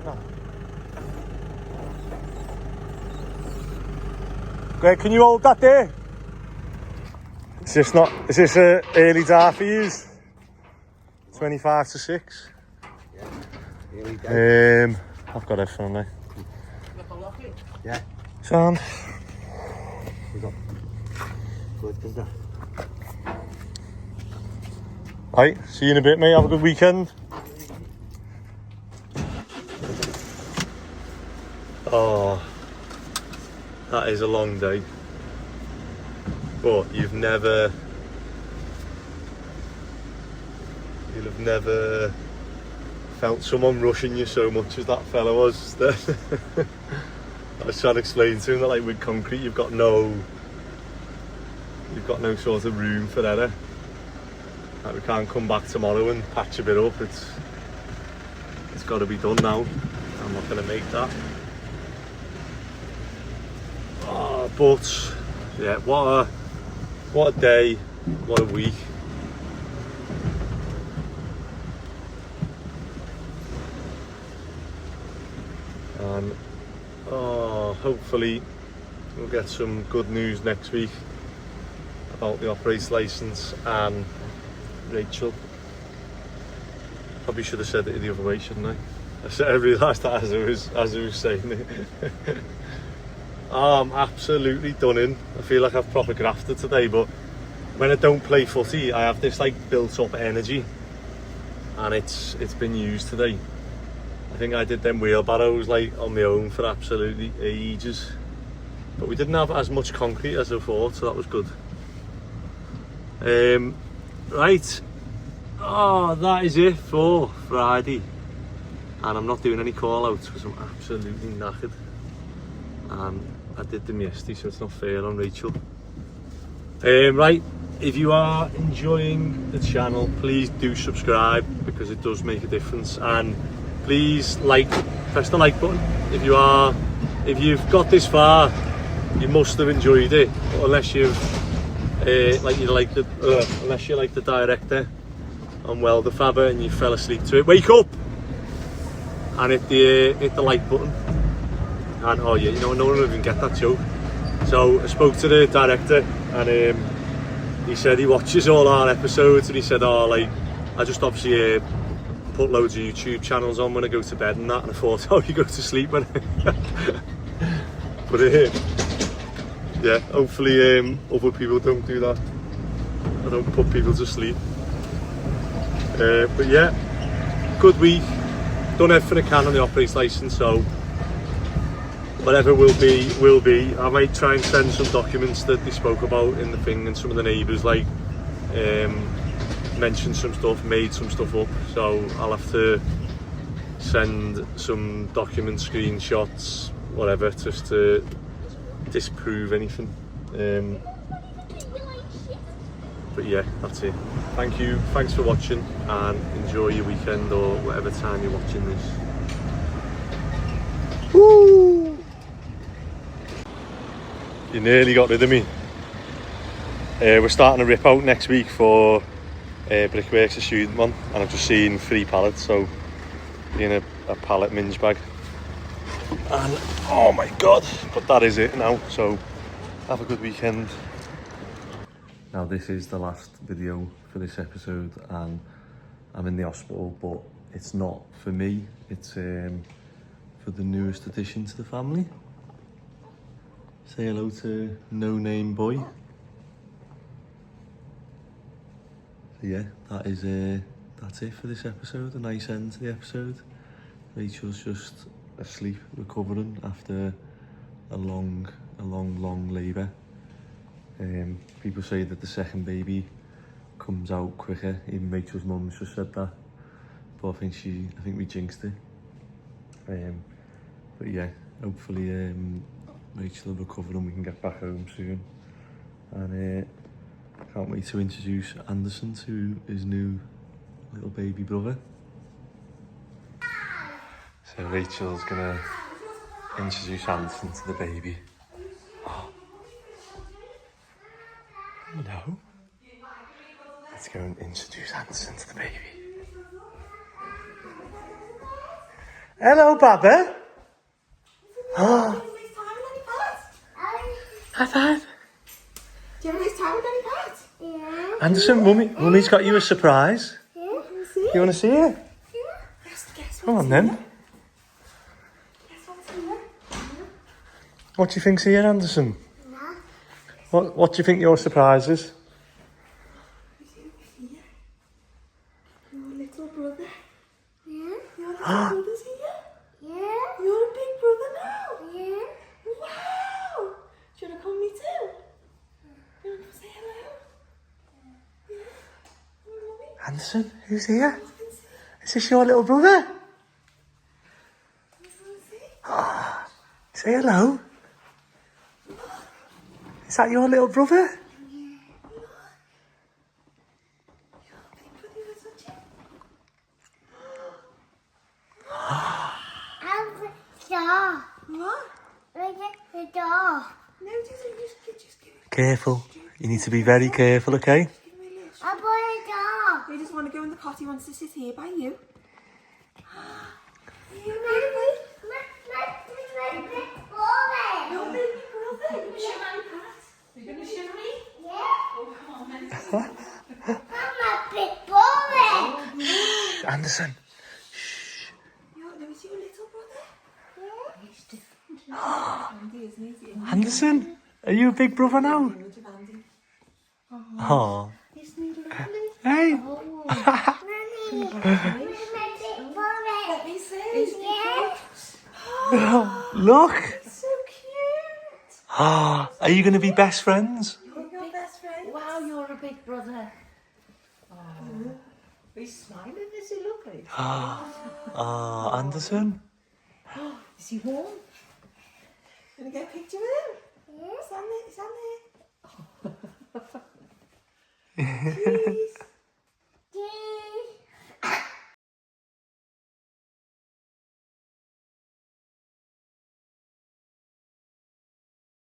Great, can you hold that there? Is this a early day for you? 25 to 6. Yeah, early day. I've got everything on there. Yeah. Sound. Good, isn't it? Right, see you in a bit, mate. Have a good weekend. Oh, that is a long day. But you'll have never felt someone rushing you so much as that fella was. I was trying to explain to him that, like, with concrete, you've got no sort of room for error. Like, we can't come back tomorrow and patch a bit up. It's got to be done now. I'm not going to make that. Oh, but yeah, what a day, what a week. And hopefully we'll get some good news next week about the operator's license and Rachel. Probably should have said it the other way, shouldn't I? I realised that as I was saying it. I'm absolutely done in. I feel like I've proper grafted today, but when I don't play footy, I have this, like, built up energy, and it's been used today. I think I did them wheelbarrows, like, on my own for absolutely ages, but we didn't have as much concrete as I thought, so that was good. Right, that is it for Friday, and I'm not doing any call outs because I'm absolutely knackered, and I did them yesterday, so it's not fair on Rachel. Right, if you are enjoying the channel, please do subscribe because it does make a difference, and please press the like button. If you've got this far, you must have enjoyed it, unless you've unless you're like the director on Welder Fabber and you fell asleep to it. Wake up and hit the like button. And oh yeah, no one will even get that joke. So I spoke to the director and he said he watches all our episodes, and he said, I just obviously put loads of YouTube channels on when I go to bed and that, and I thought, you go to sleep when but yeah, hopefully other people don't do that. I don't put people to sleep. But yeah, good week. Done everything I can on the operator's license, so whatever will be, will be. I might try and send some documents that they spoke about in the thing, and some of the neighbours mentioned some stuff, made some stuff up, so I'll have to send some document screenshots, whatever, just to disprove anything. But yeah, that's it. Thanks for watching, and enjoy your weekend or whatever time you're watching this. Woo! You nearly got rid of me. We're starting to rip out next week for Brickworks, a student one, and I've just seen 3 pallets, so in a pallet minge bag. And oh my god, but that is it now, so have a good weekend. Now this is the last video for this episode, and I'm in the hospital, but it's not for me, it's for the newest addition to the family. Say hello to No Name Boy. So yeah, that's it for this episode. A nice end to the episode. Rachel's just asleep, recovering after a long labour. People say that the second baby comes out quicker. Even Rachel's mum's just said that, but I think we jinxed it. But yeah, hopefully Rachel will recover and we can get back home soon. And can't wait to introduce Anderson to his new little baby brother. So Rachel's gonna introduce Anderson to the baby. Oh. Hello. Let's go and introduce Anderson to the baby. Hello, Baba. Oh. High five. Do you have a nice time with any pets? Yeah. Anderson, Mummy's got you a surprise. Yeah. You want to see it? Guess Come on then. what's here? What do you think's here, Anderson? What do you think your surprise is? Your little brother. Yeah. Your little brother's here. Yeah. You're a big brother now. Yeah. Wow. Do you want to come me too? You want to say hello? Yeah. Mommy? Anderson, who's here? Is this your little brother? Say hello. Is that your little brother? What? The door. No, just give it. Careful. You need to be very careful, okay? Give me a little. I bought a door. He just want to go in the cot. He wants to sit here by you. You My big brother. Your baby brother. You gonna show me? Yeah. Oh, come on, then. I'm a big brother. Anderson. Let me see your little brother. He's different. Andy, isn't he? Anderson, are you a big brother now? Image of Andy. Oh. Isn't he lovely? Hey. Oh. Nanny. My big brother. Let me see. Yeah. Look. So cute. Are you going to be best friends? You're your best friend. Wow, you're a big brother. He's smiling, is he? Look at it. Anderson. Is he warm? Gonna get a picture with him? Yeah. Stand there, stand there. Cheese. Cheese.